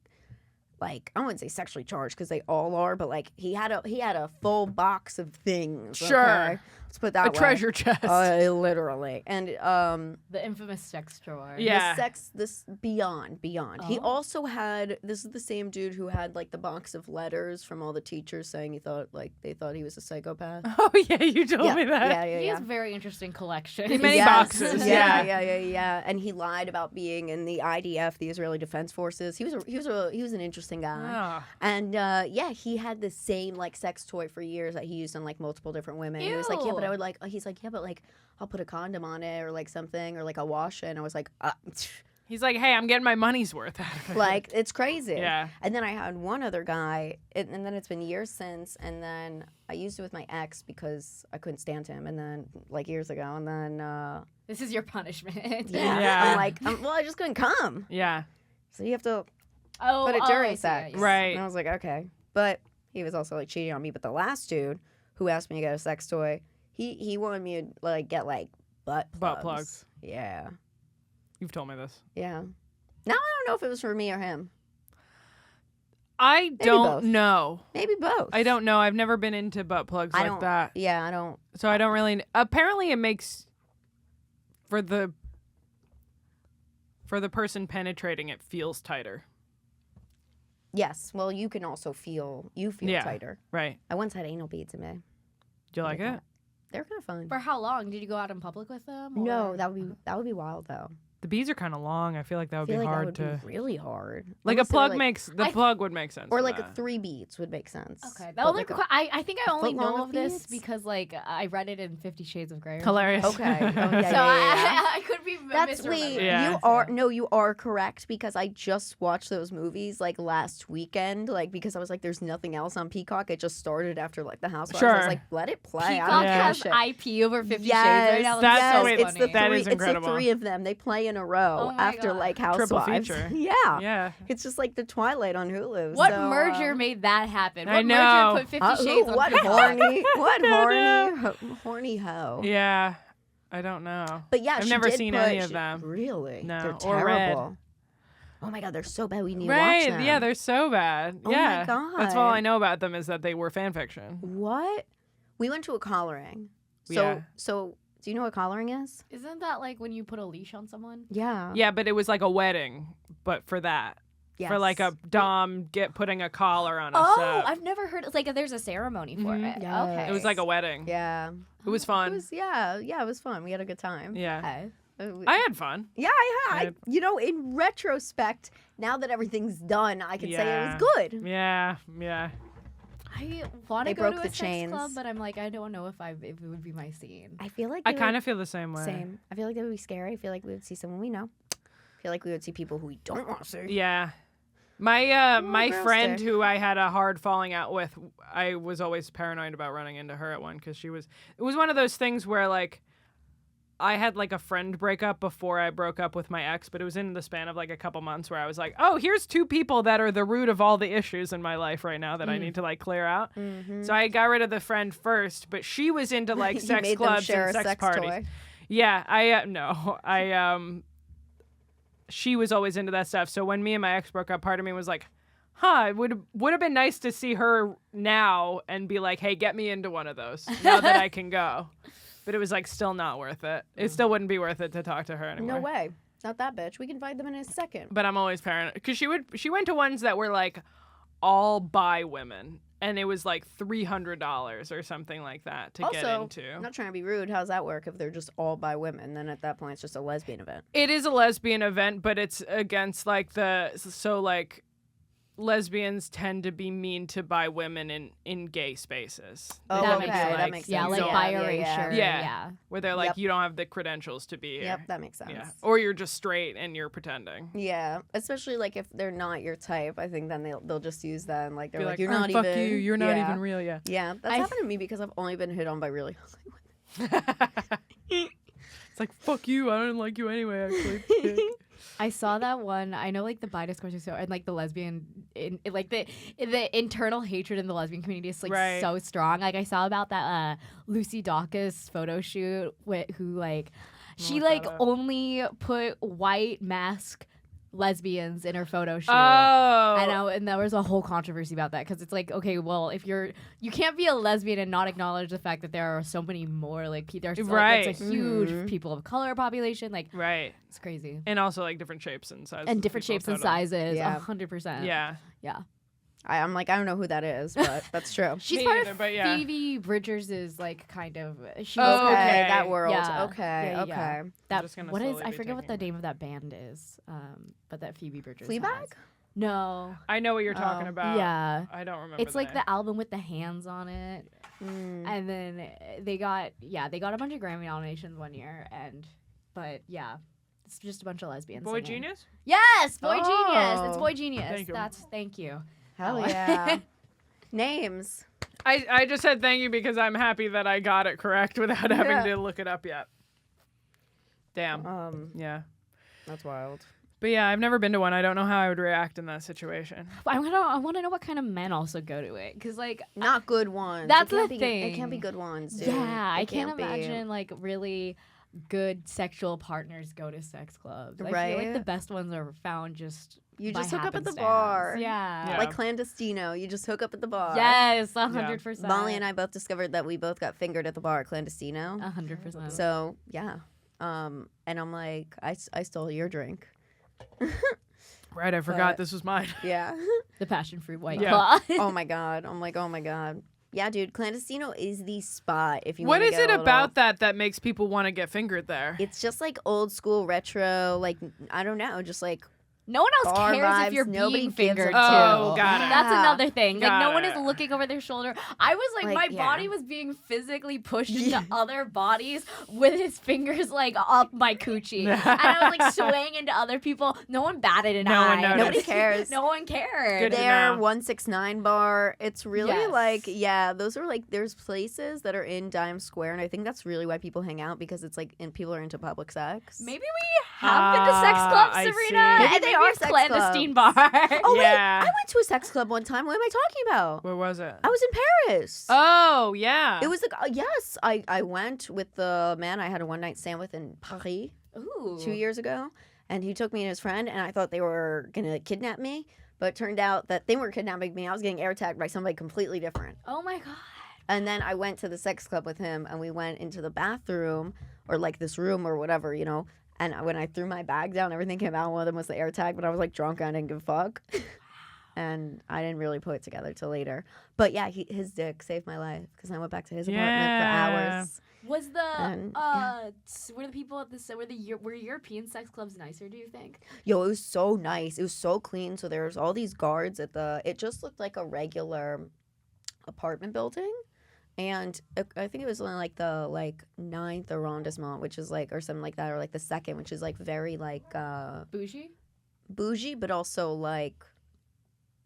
I wouldn't say sexually charged because they all are, but like he had a full box of things. Sure. Okay? Let's put it that A way. treasure chest. Literally, and The infamous sex drawer. Yeah. this beyond. He Oh. also had, this is the same dude who had like the box of letters from all the teachers saying they thought he was a psychopath. Oh yeah, you told me that. Yeah. He has a very interesting collection. Many Yes. boxes. Yeah. And he lied about being in the IDF, the Israeli Defense Forces. He was an interesting guy. Oh. And he had the same like sex toy for years that he used on like multiple different women. He was like, yeah, but I would like. He's like, yeah, but like I'll put a condom on it or like something or like I'll wash it. And I was like, He's like, hey, I'm getting my money's worth out of it. like it's crazy. Yeah. And then I had one other guy, and then it's been years since. And then I used it with my ex because I couldn't stand him. And then like years ago, and then This is your punishment. Yeah. I'm like, well, I just couldn't come. Yeah. So you have to Oh, put it I during see, sex. yeah. Right. And I was like, okay. But he was also like cheating on me. But the last dude who asked me to get a sex toy, He wanted me to like get like butt plugs. Yeah. You've told me this. Yeah. Now I don't know if it was for me or him. I both. don't know. Maybe both. I don't know. I've never been into butt plugs I like don't- that. Yeah, I don't. So I don't really. Apparently, it makes for the person penetrating it feels tighter. Yes. Well, you can also feel Yeah. tighter. Right. I once had anal beads in me. Do you like it? They're kind of fun. For how long? Did you go out in public with them? No, or- that would be wild though. The beads are kind of long. I feel like that would I feel be like hard that would to. be really hard. Like a Unless they were, plug like- makes the I- plug would make sense. or for like that. 3 beads would make sense. Okay. But Only like a- I think I only foot long know of of this beads? because like I read it in 50 Shades of Grey. or Hilarious. something. Okay. Oh, yeah, So yeah, yeah. I could be That's misremembering. wait. Yeah. You are correct because I just watched those movies like last weekend. Like because I was like, there's nothing else on Peacock. It just started after like The Housewives. I was Sure. like, let it play. I Peacock don't Yeah. has give a shit. IP over 50 Shades Yes, right now. That's That's so so it's funny. the That three. is It's incredible. the 3 of them. They play in a row Oh my after God. like Triple Housewives. feature. Yeah. Yeah. It's just like the Twilight on Hulu. What so, merger made that happen? I What know. merger put 50 Shades on what Peacock? horny hoe. Yeah. I don't know. But yeah, I've she never did seen put- any of them. Really? No, They're or read. terrible. Oh my god, they're so bad. We need to Right. watch them. Yeah, they're so bad. Oh my yeah. That's all God. I know about them is that they were fan fiction. What? We went to a collaring. Yeah. So do you know what collaring is? Isn't that like when you put a leash on someone? Yeah. Yeah, but it was like a wedding, but for that. For like a dom putting a collar on a Oh, set. I've never heard. It's like there's a ceremony for Mhm. it. Yes. Okay. It was like a wedding. Yeah. It was fun. It was fun. We had a good time. Yeah. Okay. I had fun. Yeah, you know, in retrospect, now that everything's done, I can say it Yeah. was good. Yeah. Yeah. I want They to go broke to a the sex chains. club, but I'm like, I don't know if it would be my scene. I feel like I kind of feel the same way. same. I feel like that would be scary. I feel like we would see someone we know. I feel like we would see people who we don't want to see. Yeah. My my girl friend stick. who I had a hard falling out with, I was always paranoid about running into her at one because it was one of those things where like I had like a friend breakup before I broke up with my ex, but it was in the span of like a couple months where I was like, oh, here's 2 people that are the root of all the issues in my life right now that I need to like clear out. Mm-hmm. So I got rid of the friend first, but she was into like You sex made them clubs share and a sex sex parties. toy. Yeah, she was always into that stuff. So when me and my ex broke up, part of me was like, huh, it would have been nice to see her now and be like, hey, get me into one of those now that I can go. But it was like still not worth it. It still wouldn't be worth it to talk to her anymore. No way. Not that bitch. We can find them in a second. But I'm always paranoid because she went to ones that were like all by women, and it was like $300 or something like that to get Also, into. I'm not trying to be rude. How's that work if they're just all by women? Then at that point, it's just a lesbian event. It is a lesbian event, but it's against like lesbians tend to be mean to bi women in gay spaces. Oh, They That tend makes to sense. be That makes Yeah, sense. like don't- bi Yeah, or yeah, erasure. yeah. Yeah. where they're like, Yep. you don't have the credentials to be here. Yep, that makes sense. Yeah. Or you're just straight and you're pretending. Yeah, especially like if they're not your type, I think then they'll just use that and like they're Be like, like, you're "Oh, not fuck even. you, you're not yeah. even real, yeah. Yeah, that's I- happened to me because I've only been hit on by really It's like, fuck you, I don't like you anyway, actually. I saw that one. I know, like the bi discourse is so, and like the lesbian, like the internal hatred in the lesbian community is like Right. so strong. Like I saw about that Lucy Dacus photo shoot who like she look like that up. only put white mask lesbians in her photo shoot. Oh. And there was a whole controversy about that because it's like, okay, well, if you can't be a lesbian and not acknowledge the fact that there are so many more like there's Right. it's a huge Mhm. people of color population. Like Right. it's crazy. And also like different shapes and sizes. And of different people, shapes and totally. sizes, Yeah. 100%. Yeah. Yeah. I'm like, I don't know who that is, but that's true. She's Me part neither, of but yeah. Phoebe Bridgers is like kind of she Oh, was Okay, okay. that world. Yeah. Okay, Yeah, okay. yeah. that just gonna what is slowly I be forget what the taking name of that band is. But that Phoebe Bridgers Fleabag? has. No. I know what you're talking Oh. about. Yeah. I don't remember. It's like name. the album with the hands on it. Mm. And then they got a bunch of Grammy nominations one year but yeah. It's just a bunch of lesbians. Boy singing. Genius? Yes, Boy Genius. It's Oh. Boy Genius. Thank you. Thank you. Hell Oh. yeah. Names. I just said thank you because I'm happy that I got it correct without having Yeah. to look it up yet. Damn. Um, Yeah. that's wild. But yeah, I've never been to one. I don't know how I would react in that situation. I want to know what kind of men also go to it, because like Not good ones. That's It can't the be- thing. It can't be good ones, dude. yeah, I It can't be. imagine like really good sexual partners go to sex clubs. I feel Right? like the best ones are found just You by just hook up at the happenstance. bar. Yeah. Like clandestino. You just hook up at the bar. Yes, 100%. Molly and I both discovered that we both got fingered at the bar at clandestino. 100%. So yeah. And I'm like, I stole your drink. Right, I forgot But- this was mine. Yeah. The passion fruit white Yeah. claw. Oh my god. I'm like, oh my god. Yeah, dude, clandestino is the spot if you What want to is get it a about little- that makes people want to get fingered there? It's just like old school retro, like I don't know, just like No one else Bar cares vibes, if you're nobody being gives a fingered too. Oh, got it. That's Yeah. another thing. Like no Got one is it. looking over their shoulder. I was like, Like, my yeah. body was being physically pushed into other bodies with his fingers like up my coochie, and I was like swaying into other people. No one batted an No one eye. noticed. Nobody cares. No one cared. Good to their know. 169 bar. It's really Yes. like, yeah, those are like, there's places that are in Dime Square, and I think that's really why people hang out, because it's like, and people are into public sex. Maybe we have been to sex clubs, I Sabrina. see. Maybe And they are it's sex clandestine clubs. bar. Oh Yeah. wait, I went to a sex club one time. What am I talking about? Where was it? I was in Paris. Oh, yeah. It was like, yes, I went with the man I had a one night stand with in Paris Ooh. 2 years ago, and he took me and his friend, and I thought they were gonna kidnap me, but it turned out that they weren't kidnapping me. I was getting air tagged by somebody completely different. Oh my god. And then I went to the sex club with him, and we went into the bathroom, or like this room or whatever, you know. And when I threw my bag down, everything came out. One of them was the air tag, but I was like drunk and I didn't give a fuck. And I didn't really put it together till later. But yeah, his dick saved my life, because I went back to his apartment for Yeah. hours. Was the And, yeah. were the people at the were European sex clubs nicer? Do you think? Yo, it was so nice. It was so clean. So there was all these guards at the. It just looked like a regular apartment building, and I think it was only like the 9th arrondissement, which is like, or something like that, or like the 2nd, which is like very like Bougie. bougie, but also like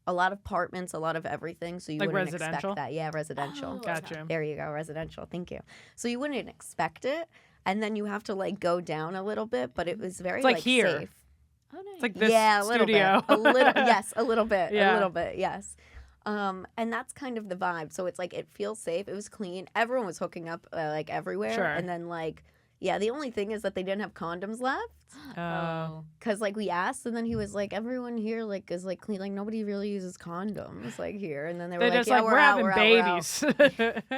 a lot of apartments, a lot of everything. So you Like wouldn't residential? expect that. Yeah, residential. Oh. Gotcha. There you go, residential. Thank you. So you wouldn't expect it, and then you have to like go down a little bit, but it was very It's like here. safe. Oh nice. It's like this Yeah, a little studio. bit. A little, yes, a little bit. Yeah. A little bit, yes. And that's kind of the vibe. So it's like, it feels safe. It was clean. Everyone was hooking up like everywhere. Sure. And then like, yeah, the only thing is that they didn't have condoms left. Oh. Cause like we asked, and then he was like, everyone here like is like clean. Like nobody really uses condoms like here. And then they were They're like, just yeah, like, we're we're out, having we're out. babies.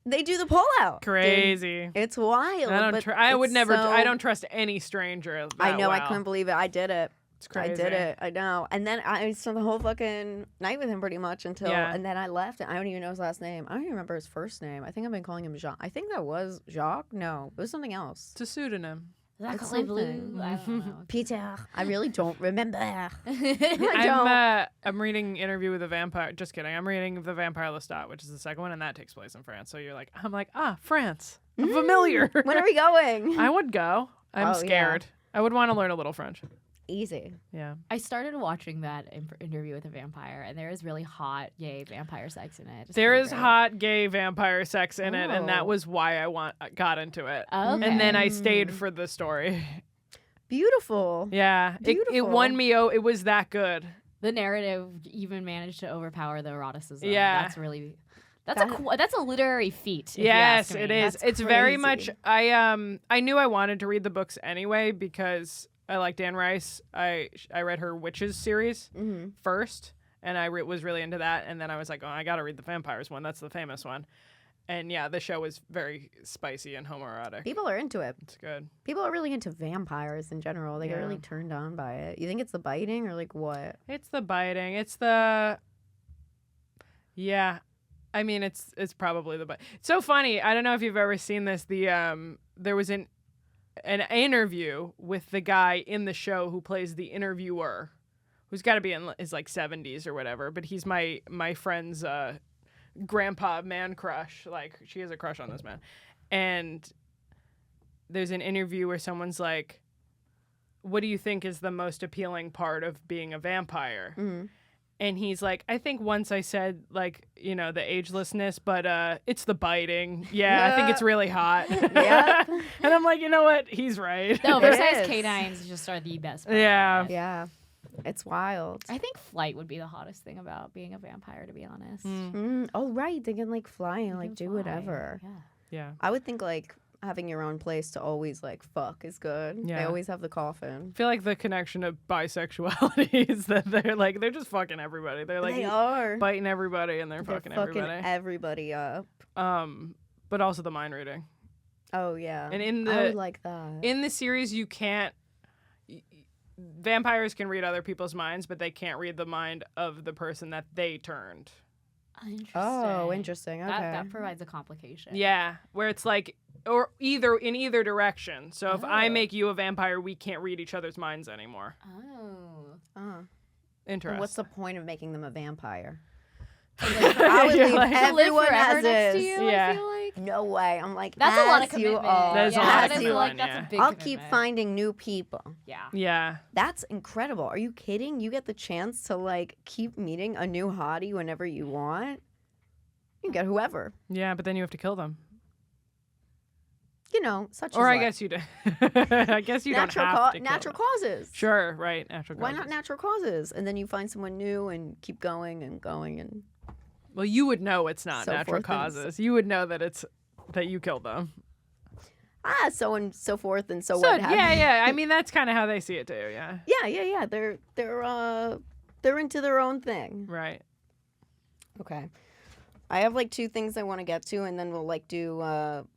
They do the pull out. dude. Crazy. It's wild. I don't. but I would it's never. so- I don't trust any stranger. I that know. I well. couldn't believe it. I did it. It's crazy. I did it. I know. And then I spent the whole fucking night with him pretty much until, Yeah. and then I left. And I don't even know his last name. I don't even remember his first name. I think I've been calling him Jacques. I think that was Jacques. No, it was something else. It's a pseudonym. That It's color blue. something. I don't know. Peter. I really don't remember. I I'm don't. I'm reading Interview with a Vampire. Just kidding. I'm reading The Vampire Lestat, which is the second one, and that takes place in France. So you're like, I'm like, France. I'm familiar. When are we going? I would go. I'm Oh, yeah. scared. I would want to learn a little French. Easy. Yeah. I started watching that Interview with a Vampire, and there is really hot gay vampire sex in it. It's There pretty is great. hot gay vampire sex in it, and Oh. that was why I got into it. Okay. And then I stayed for the story. Beautiful. Yeah. It Beautiful. won me. It was that good. The narrative even managed to overpower the eroticism. Yeah. That's really That- that's a literary feat. If Yes, you ask it me. is. That's It's very crazy. much. I knew I wanted to read the books anyway because I like Dan Rice. I read her Witches series Mhm. first, and I was really into that. And then I was like, oh, I got to read the vampires one. That's the famous one. And yeah, the show was very spicy and homoerotic. People are into it. It's good. People are really into vampires in general. They get Yeah. really turned on by it. You think it's the biting or like what? It's the biting. It's the. Yeah, I mean it's probably the bite. It's so funny. I don't know if you've ever seen this. There was an interview with the guy in the show who plays the interviewer, who's got to be in his like 70s or whatever. But he's my friend's grandpa man crush. Like she has a crush on this man, and there's an interview where someone's like, "What do you think is the most appealing part of being a vampire?" Mhm. And he's like, I think once I said, like, you know, the agelessness, but it's the biting. Yeah, I think it's really hot. Yeah. And I'm like, you know what? He's right. No, It oversized is. canines just are the best part. Yeah. Yeah. It's wild. I think flight would be the hottest thing about being a vampire, to be honest. Oh, right. They can like fly and You like can do fly. whatever. Yeah. Yeah. I would think like having your own place to always like fuck is good. They Yeah. always have the coffin. I feel like the connection of bisexuality is that they're just fucking everybody. They're like They are. biting everybody and they're They're fucking fucking everybody. everybody up. But also the mind reading. Oh yeah. And in I the would like that. in the series, you can't. Vampires can read other people's minds, but they can't read the mind of the person that they turned. Interesting. Oh, interesting. Okay. That provides a complication. Yeah, where it's like, or in either direction. So if I Oh. make you a vampire, we can't read each other's minds anymore. Oh. Interesting. And what's the point of making them a vampire? Yeah, I would leave like- To live everyone forever as next to is. you, Yeah. I feel like. No way. I'm like, That's a lot of as you commitment. are. That is a yeah, lot of that is commitment, like, that's yeah. a big I'll keep commitment. finding new people. Yeah. Yeah. That's incredible. Are you kidding? You get the chance to like keep meeting a new hottie whenever you want. You can get whoever. Yeah, but then you have to kill them. You know, such Or as I life. guess you do. I guess you natural don't have to kill natural them. causes. Sure, right. Natural Why causes. not natural causes? And then you find someone new and keep going and going and Well, you would know it's not So natural forth and so- causes. You would know that you killed them. so and so forth and so So, what have you. yeah. I mean, that's kind of how they see it too. Yeah. Yeah. They're into their own thing. Right. Okay. I have like 2 things I want to get to, and then we'll like do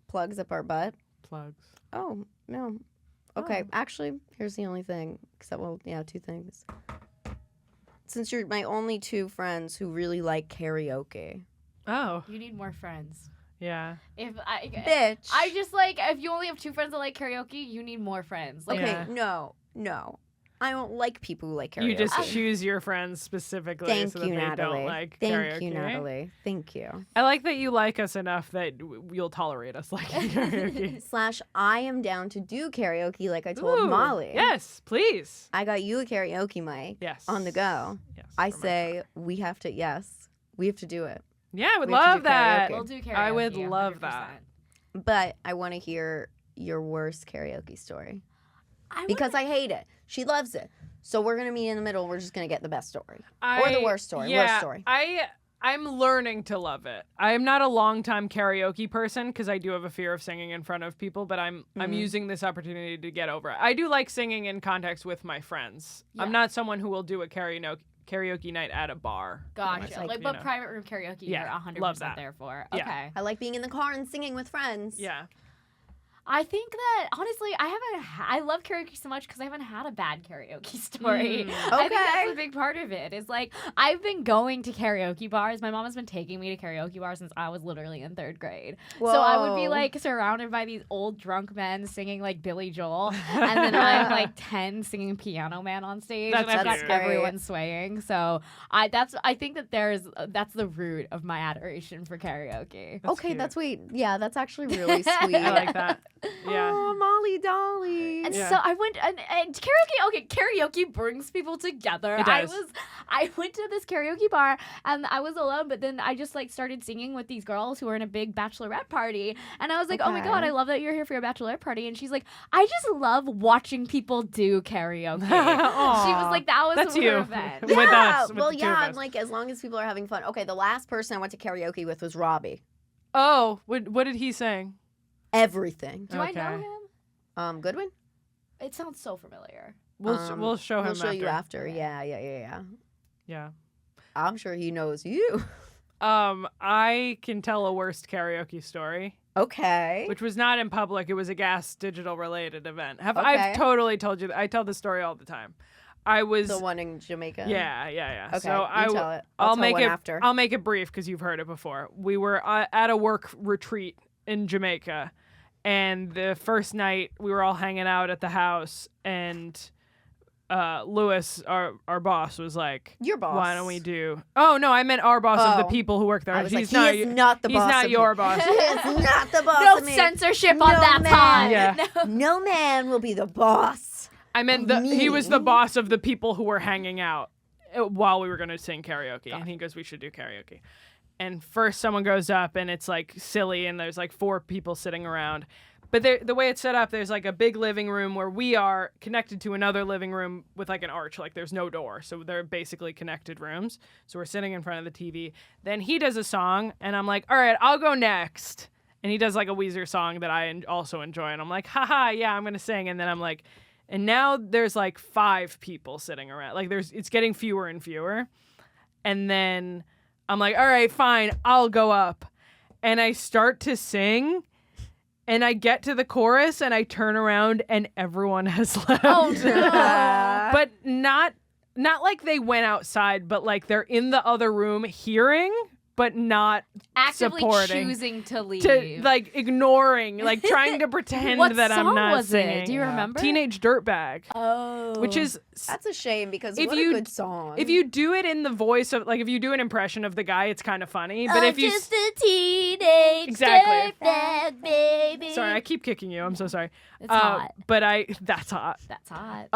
plugs up our butt. Plugs. Oh no. Okay. Oh. Actually, here's the only thing. Except, well, yeah, 2 things. Since you're my only 2 friends who really like karaoke, Oh, You need more friends. yeah. bitch. I just like, if you only have 2 friends that like karaoke, you need more friends. Like, Okay. Yeah. No. I don't like people who like karaoke. You just choose your friends specifically Thank so that you, they Natalie. don't like Thank karaoke. you, Natalie. Thank you. I like that you like us enough that you'll tolerate us liking karaoke. / I am down to do karaoke like I told Ooh, Molly. Yes, please. I got you a karaoke mic Yes. on the go. Yes. I for my say friend. we have to do it. Yeah, I would we have to love do that. karaoke. we'll do karaoke. I would love 100%. that. But I want to hear your worst karaoke story I because I hate it. She loves it. So we're going to meet in the middle. We're just going to get the best story. Or the worst story. Yeah, Worst story. I'm learning to love it. I am not a longtime karaoke person because I do have a fear of singing in front of people, but I'm using this opportunity to get over it. I do like singing in context with my friends. Yeah. I'm not someone who will do a karaoke night at a bar. Gotcha. Myself, Like, you but know. private room karaoke, Yeah, you're 100% love that. there for. Yeah. Okay. I like being in the car and singing with friends. Yeah. I think that honestly, I love karaoke so much because I haven't had a bad karaoke story. I think that's Okay. a big part of it. Is like I've been going to karaoke bars. My mom has been taking me to karaoke bars since I was literally in 3rd grade. So I would be Whoa. like surrounded by these old drunk men singing like Billy Joel, and then I'm like 10 singing Piano Man on stage, and I've got That's everyone swaying. So I think that that's the root of my adoration for karaoke. That's Okay, cute. that's sweet. Yeah, that's actually really sweet. I like that. Yeah. Oh, Molly Dolly. And Yeah. so I went and karaoke. Okay, karaoke brings people together. It does. I went to this karaoke bar and I was alone, but then I just like started singing with these girls who were in a big bachelorette party, and I was like, oh my Okay. god, I love that you're here for your bachelorette party. And she's like, I just love watching people do karaoke. She was like, that was That's her you. event. With Yeah, us, with well, the two yeah, of I'm us. like, as long as people are having fun. Okay, the last person I went to karaoke with was Robbie. Oh, what did he sing? Everything. Do I know Okay. him? Goodwin? It sounds so familiar. We'll show him. We'll show you after. Okay. Yeah. Yeah. I'm sure he knows you. I can tell a worst karaoke story, Okay. which was not in public. It was a gas digital related event. Okay. I've totally told you that. I tell this story all the time. I was The one in Jamaica. yeah. Okay, So you tell it. I'll I'll tell make one it after. I'll make it brief because you've heard it before. We were at a work retreat in Jamaica, and the first night we were all hanging out at the house, and Lewis, our boss, was like, Your boss. "Why don't we do?" Oh no, I meant our boss of the Oh. people who work there. I was He's like, he is not the he's boss not of your me. boss. He is not the boss No of me. censorship on No that man. time. Yeah. No man will be the boss. I meant he was the boss of the people who were hanging out. while we were going to sing karaoke. And he goes, we should do karaoke. And first someone goes up and it's like silly and there's like 4 people sitting around. But the way it's set up, there's like a big living room where we are connected to another living room with like an arch. Like there's no door. So they're basically connected rooms. So we're sitting in front of the TV. Then he does a song and I'm like, all right, I'll go next. And he does like a Weezer song that I also enjoy. And I'm like, haha, yeah, I'm going to sing. And then I'm like, and now there's like 5 people sitting around. Like it's getting fewer and fewer. And then I'm like, all right, fine, I'll go up. And I start to sing. And I get to the chorus and I turn around and everyone has left. Oh, no. But not like they went outside, but like they're in the other room hearing, but not Actively supporting. choosing to leave. To like ignoring, like trying to pretend What that I'm song not was singing. it? Do you remember? Teenage Dirtbag. Oh. Which is That's a shame because If what you- a good song. if you do it in the voice of like if you do an impression of the guy, it's kind of funny. But if you just a teenage Exactly. dirtbag baby. sorry, I keep kicking you. I'm so sorry. It's hot. But that's hot. That's hot.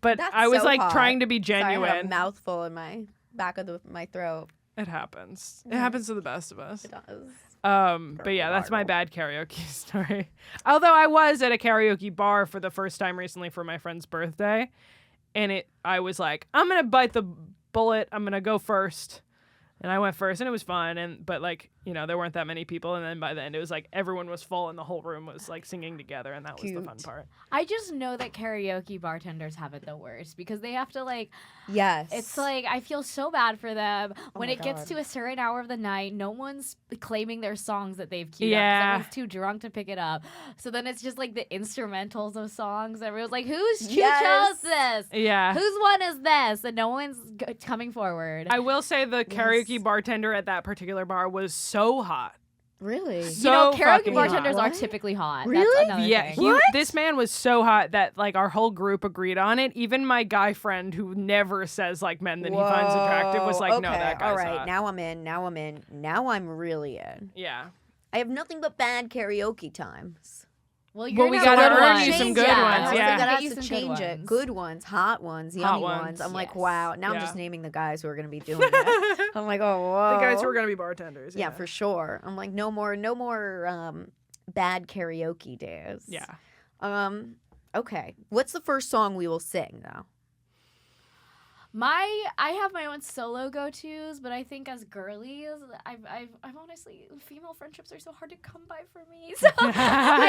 But That's I was so like hot. trying to be Sorry, I had a genuine. mouthful in my back of my throat. It happens. It happens to the best of us. It does. But yeah, that's my bad karaoke story. Although I was at a karaoke bar for the first time recently for my friend's birthday, and I was like, I'm gonna bite the bullet. I'm gonna go first. And I went first, and it was fun. But like, you know, there weren't that many people. And then by the end, it was like everyone was full, and the whole room was like singing together, and that was the fun Cute. part. I just know that karaoke bartenders have it the worst because they have to like. Yes. It's like I feel so bad for them when my it gets God. to a certain hour of the night. No one's claiming their songs that they've queued Yeah. up. 'Cause everyone's too drunk to pick it up. So then it's just like the instrumentals of songs. Everyone's like, "Who Yes. chose this? Yeah. Whose one is this?" And no one's coming forward. I will say the karaoke Yes. bartender at that particular bar was so hot. Really? So karaoke fucking bartenders hot. are What? typically hot. Really? That's another Yeah, thing. this man was so hot that like our whole group agreed on it. Even my guy friend, who never says like men that he finds attractive, was like, okay. "No, that guy's all right. hot." Now I'm in. Now I'm in. Now I'm really in. Yeah. I have nothing but bad karaoke times. Well, Well, you're we not gotta good earn ones. you some Change good it. ones, I was yeah. like, I Get have you to some change good it. ones. Good ones, hot ones, Hot yummy ones, ones. I'm like, yes. wow. Now I'm Yeah. just naming the guys who are going to be doing it. I'm like, oh, whoa. The guys who are gonna be bartenders. Yeah, for sure. I'm like, no more bad karaoke days. Yeah. Okay. What's the first song we will sing though? I have my own solo go-tos, but I think as girlies, I've honestly, female friendships are so hard to come by for me. So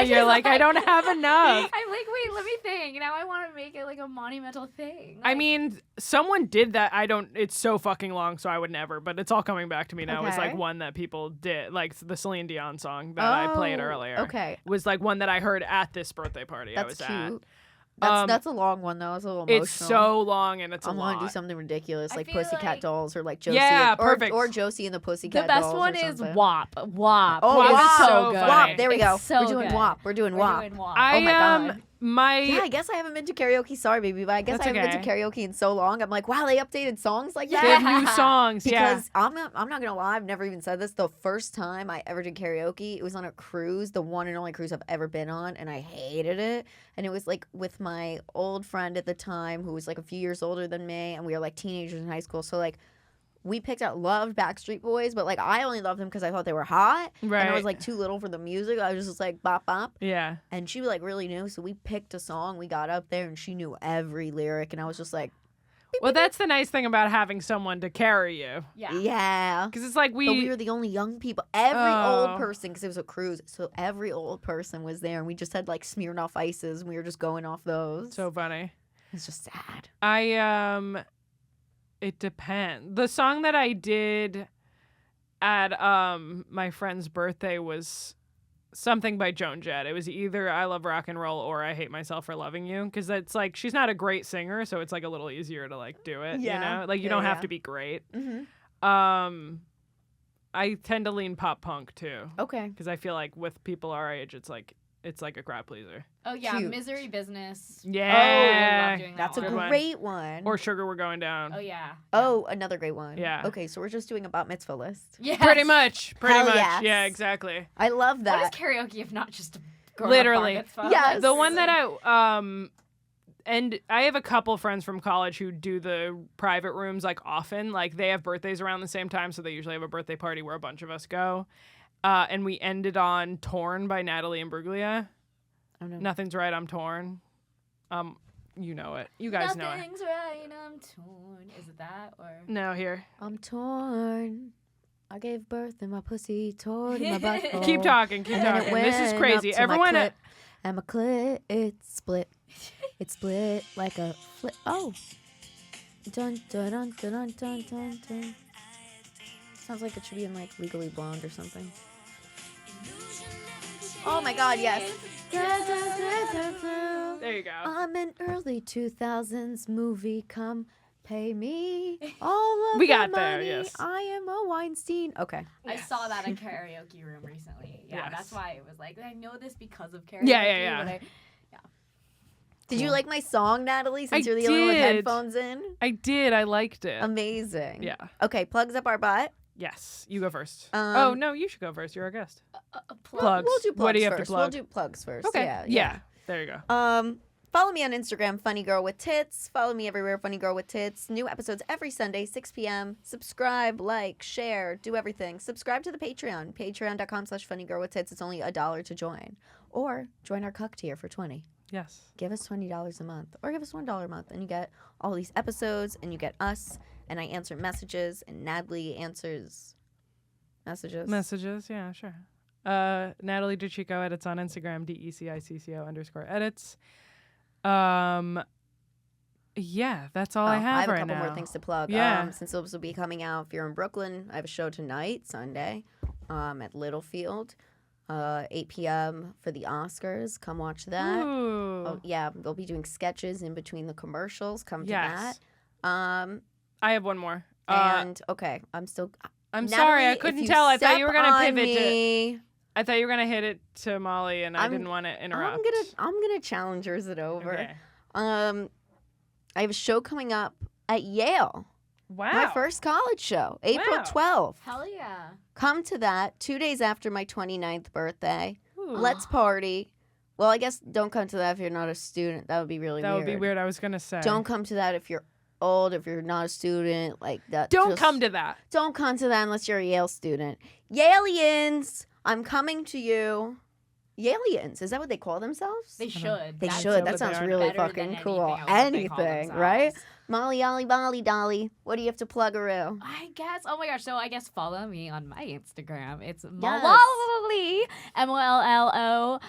You're like, I don't have enough. I'm like, wait, let me think. Now I want to make it like a monumental thing. I Like, mean, someone did that. It's so fucking long, so I would never. But it's all coming back to me now. It's like Okay. one that people did, like the Celine Dion song that I played Oh, earlier. Okay. Was like one that I heard at this birthday party I That's was cute. at. That's a long one though. It's a little emotional. It's so long and it's a I want lot. to do something ridiculous I like feel Pussycat like- Dolls or like Josie. Yeah, or, perfect. Or Josie and the Pussycat the best Dolls. one or is something. WAP. WAP. Oh, WAP is WAP. so good. funny. There we It's go. so We're doing good. WAP. We're doing We're WAP. doing WAP. I Oh my God. my Yeah, I guess I haven't been to karaoke. Sorry, baby, but I guess That's I haven't been to karaoke in so long. I'm like, wow, they updated songs like they that. have new songs. Yeah. Because I'm not gonna lie, I've never even said this. The first time I ever did karaoke, it was on a cruise, the one and only cruise I've ever been on, and I hated it. And it was like with my old friend at the time, who was like a few years older than me, and we were like teenagers in high school. So like, we loved Backstreet Boys, but like I only loved them because I thought they were hot, and I was Right. like too little for the music. I was just like bop bop. Yeah. And she like really knew, so we picked a song. We got up there, and she knew every lyric, and I was just like, Well, that's the nice thing about having someone to carry you. Yeah. yeah. Because it's like But we were the only young people. Every Oh. old person, because it was a cruise, so every old person was there, and we just had like Smirnoff Ices, and we were just going off those. so funny. It's just sad. It depends. The song that I did at my friend's birthday was something by Joan Jett. It was either I Love Rock and Roll or I Hate Myself for Loving You, because it's like she's not a great singer, so it's like a little easier to like do it. Yeah. You know, like you Yeah, don't have yeah. to be great. Mm-hmm. I tend to lean pop punk too, Okay. because I feel like with people our age, it's like a crowd pleaser. Oh yeah, Cute. Misery Business. Yeah. I love doing that That's a one. Good one. great one. Or Sugar We're Going Down. Oh yeah. Oh, another great one. Yeah. Okay, so we're just doing a bat mitzvah list. Yeah. Pretty much. Pretty Hell much. yes. Yeah, exactly. I love What that. is karaoke if not just a grown-up Literally. bar mitzvah? Yes. The one that And I have a couple friends from college who do the private rooms like often. Like they have birthdays around the same time, so they usually have a birthday party where a bunch of us go. And we ended on "Torn" by Natalie and Bruglia. Oh no. Nothing's right, I'm torn. You know it. You guys know it. Nothing's right, I'm torn. Is it that or? No, here. I'm torn. I gave birth and my pussy torn in my butt. Keep talking. Keep And then it talking. This is went crazy. up to my Everyone. clit, and my clit, it's split. It's split like a flip. Oh. Dun dun dun dun dun dun dun dun. Sounds like it should be in like Legally Blonde or something. Oh my God, yes. There you go. I'm an early 2000s movie. Come pay me all of We the got there, money. yes. I am a Weinstein. Okay. I saw that in karaoke room recently. Yeah, Yes. that's why it was like I know this because of karaoke. Yeah. But Did you like my song, Natalie? Since I you're the only one with did. headphones in. I did. I liked it. Amazing. Yeah. Okay, plugs up our butt. Yes. You go first. Um, no, you should go first. You're our guest. plug. We'll do plugs What do you have to first. plug? We'll do plugs first. Okay. Yeah. There you go. Follow me on Instagram, Funny Girl with Tits. Follow me everywhere, Funny Girl with Tits. New episodes every Sunday, 6 p.m. Subscribe, like, share, do everything. Subscribe to the Patreon, patreon.com/Funny Girl with Tits. It's only $1 to join. Or join our cuck tier for $20. Yes. Give us $20 a month, or give us $1 a month, and you get all these episodes, and you get us, and I answer messages, and Natalie answers messages. Messages. Yeah, sure. Natalie DeCicco edits on Instagram, DECICCO_edits. Yeah, that's all I have right a couple now. more things to plug. Yeah. Since this will be coming out, if you're in Brooklyn, I have a show tonight, Sunday, at Littlefield, 8 p.m. for the Oscars. Come watch that. Ooh. Oh, yeah, they'll be doing sketches in between the commercials. Come to Yes. that. I have one more. And okay, I'm still. I'm Natalie, sorry, I if couldn't you tell. I thought step you were gonna on pivot to. me, I thought you were gonna hit it to Molly, and I I'm- didn't want to interrupt. I'm gonna challengers it over. Okay. I have a show coming up at Yale. Wow. My first college show, April Wow. 12th. Hell yeah. Come to that 2 days after my 29th birthday. Ooh. Let's party. Well, I guess don't come to that if you're not a student. That would be really That weird. would be weird. I was gonna say. Don't come to that if you're old, if you're not a student. Like that. Don't just- come to that. Don't come to that unless you're a Yale student. Yalians, I'm coming to you. Yalians, is that what they call themselves? They should. They That's should. what That they sounds are. really better than fucking anything cool. else that they call Anything, right? themselves. Molly, Ollie, Bolly, Dolly. What do you have to plug-a-roo? I guess. Oh my gosh. So I guess follow me on my Instagram. It's Yes. Molly. MOLLLLLLLY.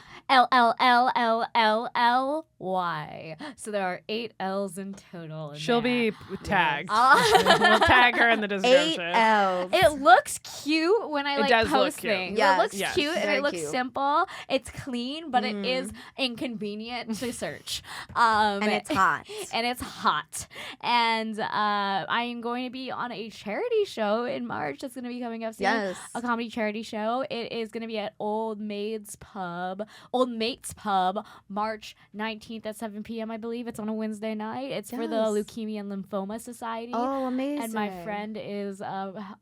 So there are 8 L's in total. In She'll there. be tagged. Oh. We'll tag her in the 8 description. L's. It looks cute when I It like does look post cute. things. Yes. It looks Yes. cute and Very it looks cute. simple. It's clean, but it is inconvenient to search. And it's hot. And it's hot. And I am going to be on a charity show in March that's going to be coming up soon. Yes. A comedy charity show. It is going to be at Old Mates Pub, March 19th at 7 p.m. I believe. It's on a Wednesday night. It's for the Yes. Leukemia and Lymphoma Society. Oh, amazing. And my friend is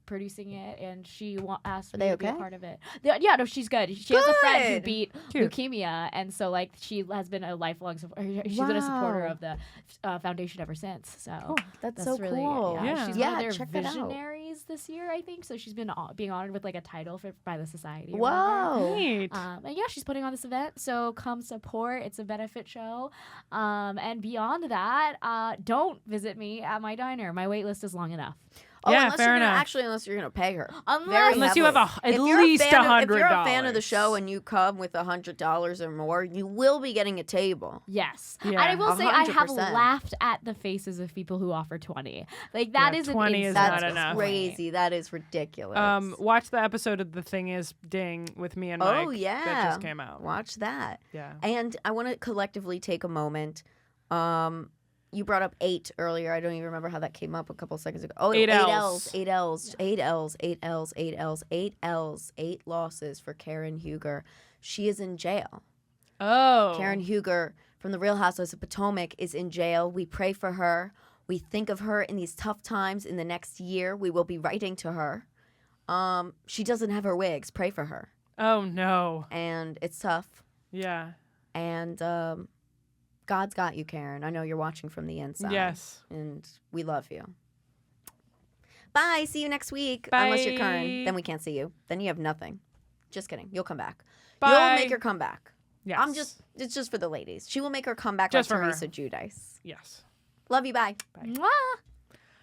producing it, and she asked Are me they to be a okay? part of it. Yeah, no, she's good. She has a friend who Good. beat Cute. leukemia, and so like she has been a lifelong supporter. She's been a supporter Wow. of the foundation ever since. So Cool. That's that's so really cool. Yeah. She's Yeah, one of their check that out. visionaries this year, I think. So she's been being honored with like a title by the society. or whatever. Whoa. Neat. And yeah, she's putting on this event, so come support. It's a benefit show. And beyond that, don't visit me at my diner. My wait list is long enough. Oh, Yeah, unless fair you're gonna, enough. actually, unless you're gonna pay her. Unless Unless you have heavily. at If you're least fan of- If you're a $100. fan of the show and you come with $100 or more, you will be getting a table. Yes. Yeah. And I will say I have 100%. laughed at the faces of people who offer 20. Like that Yeah, is an 20 is insult not That's enough. crazy. That is ridiculous. Watch the episode of The Thing Is Ding with me and Mike. Oh, yeah. That just came out. Watch that. Yeah. And I want to collectively take a moment. You brought up 8 earlier. I don't even remember how that came up a couple seconds ago. Oh, 8 8 Ls. L's. 8 L's. 8 L's. 8 L's. 8 L's. 8 L's. 8 losses for Karen Huger. She is in jail. Oh. Karen Huger from the Real Housewives of Potomac is in jail. We pray for her. We think of her in these tough times. In the next year, we will be writing to her. She doesn't have her wigs. Pray for her. Oh, no. And it's tough. Yeah. And God's got you, Karen. I know you're watching from the inside. Yes. And we love you. Bye. See you next week. Bye. Unless you're Karen. Then we can't see you. Then you have nothing. Just kidding. You'll come back. Bye. You'll make her comeback. Yes. It's just for the ladies. She will make her comeback Just like for her. Teresa Giudice. Yes. Love you. Bye. Bye. Mwah!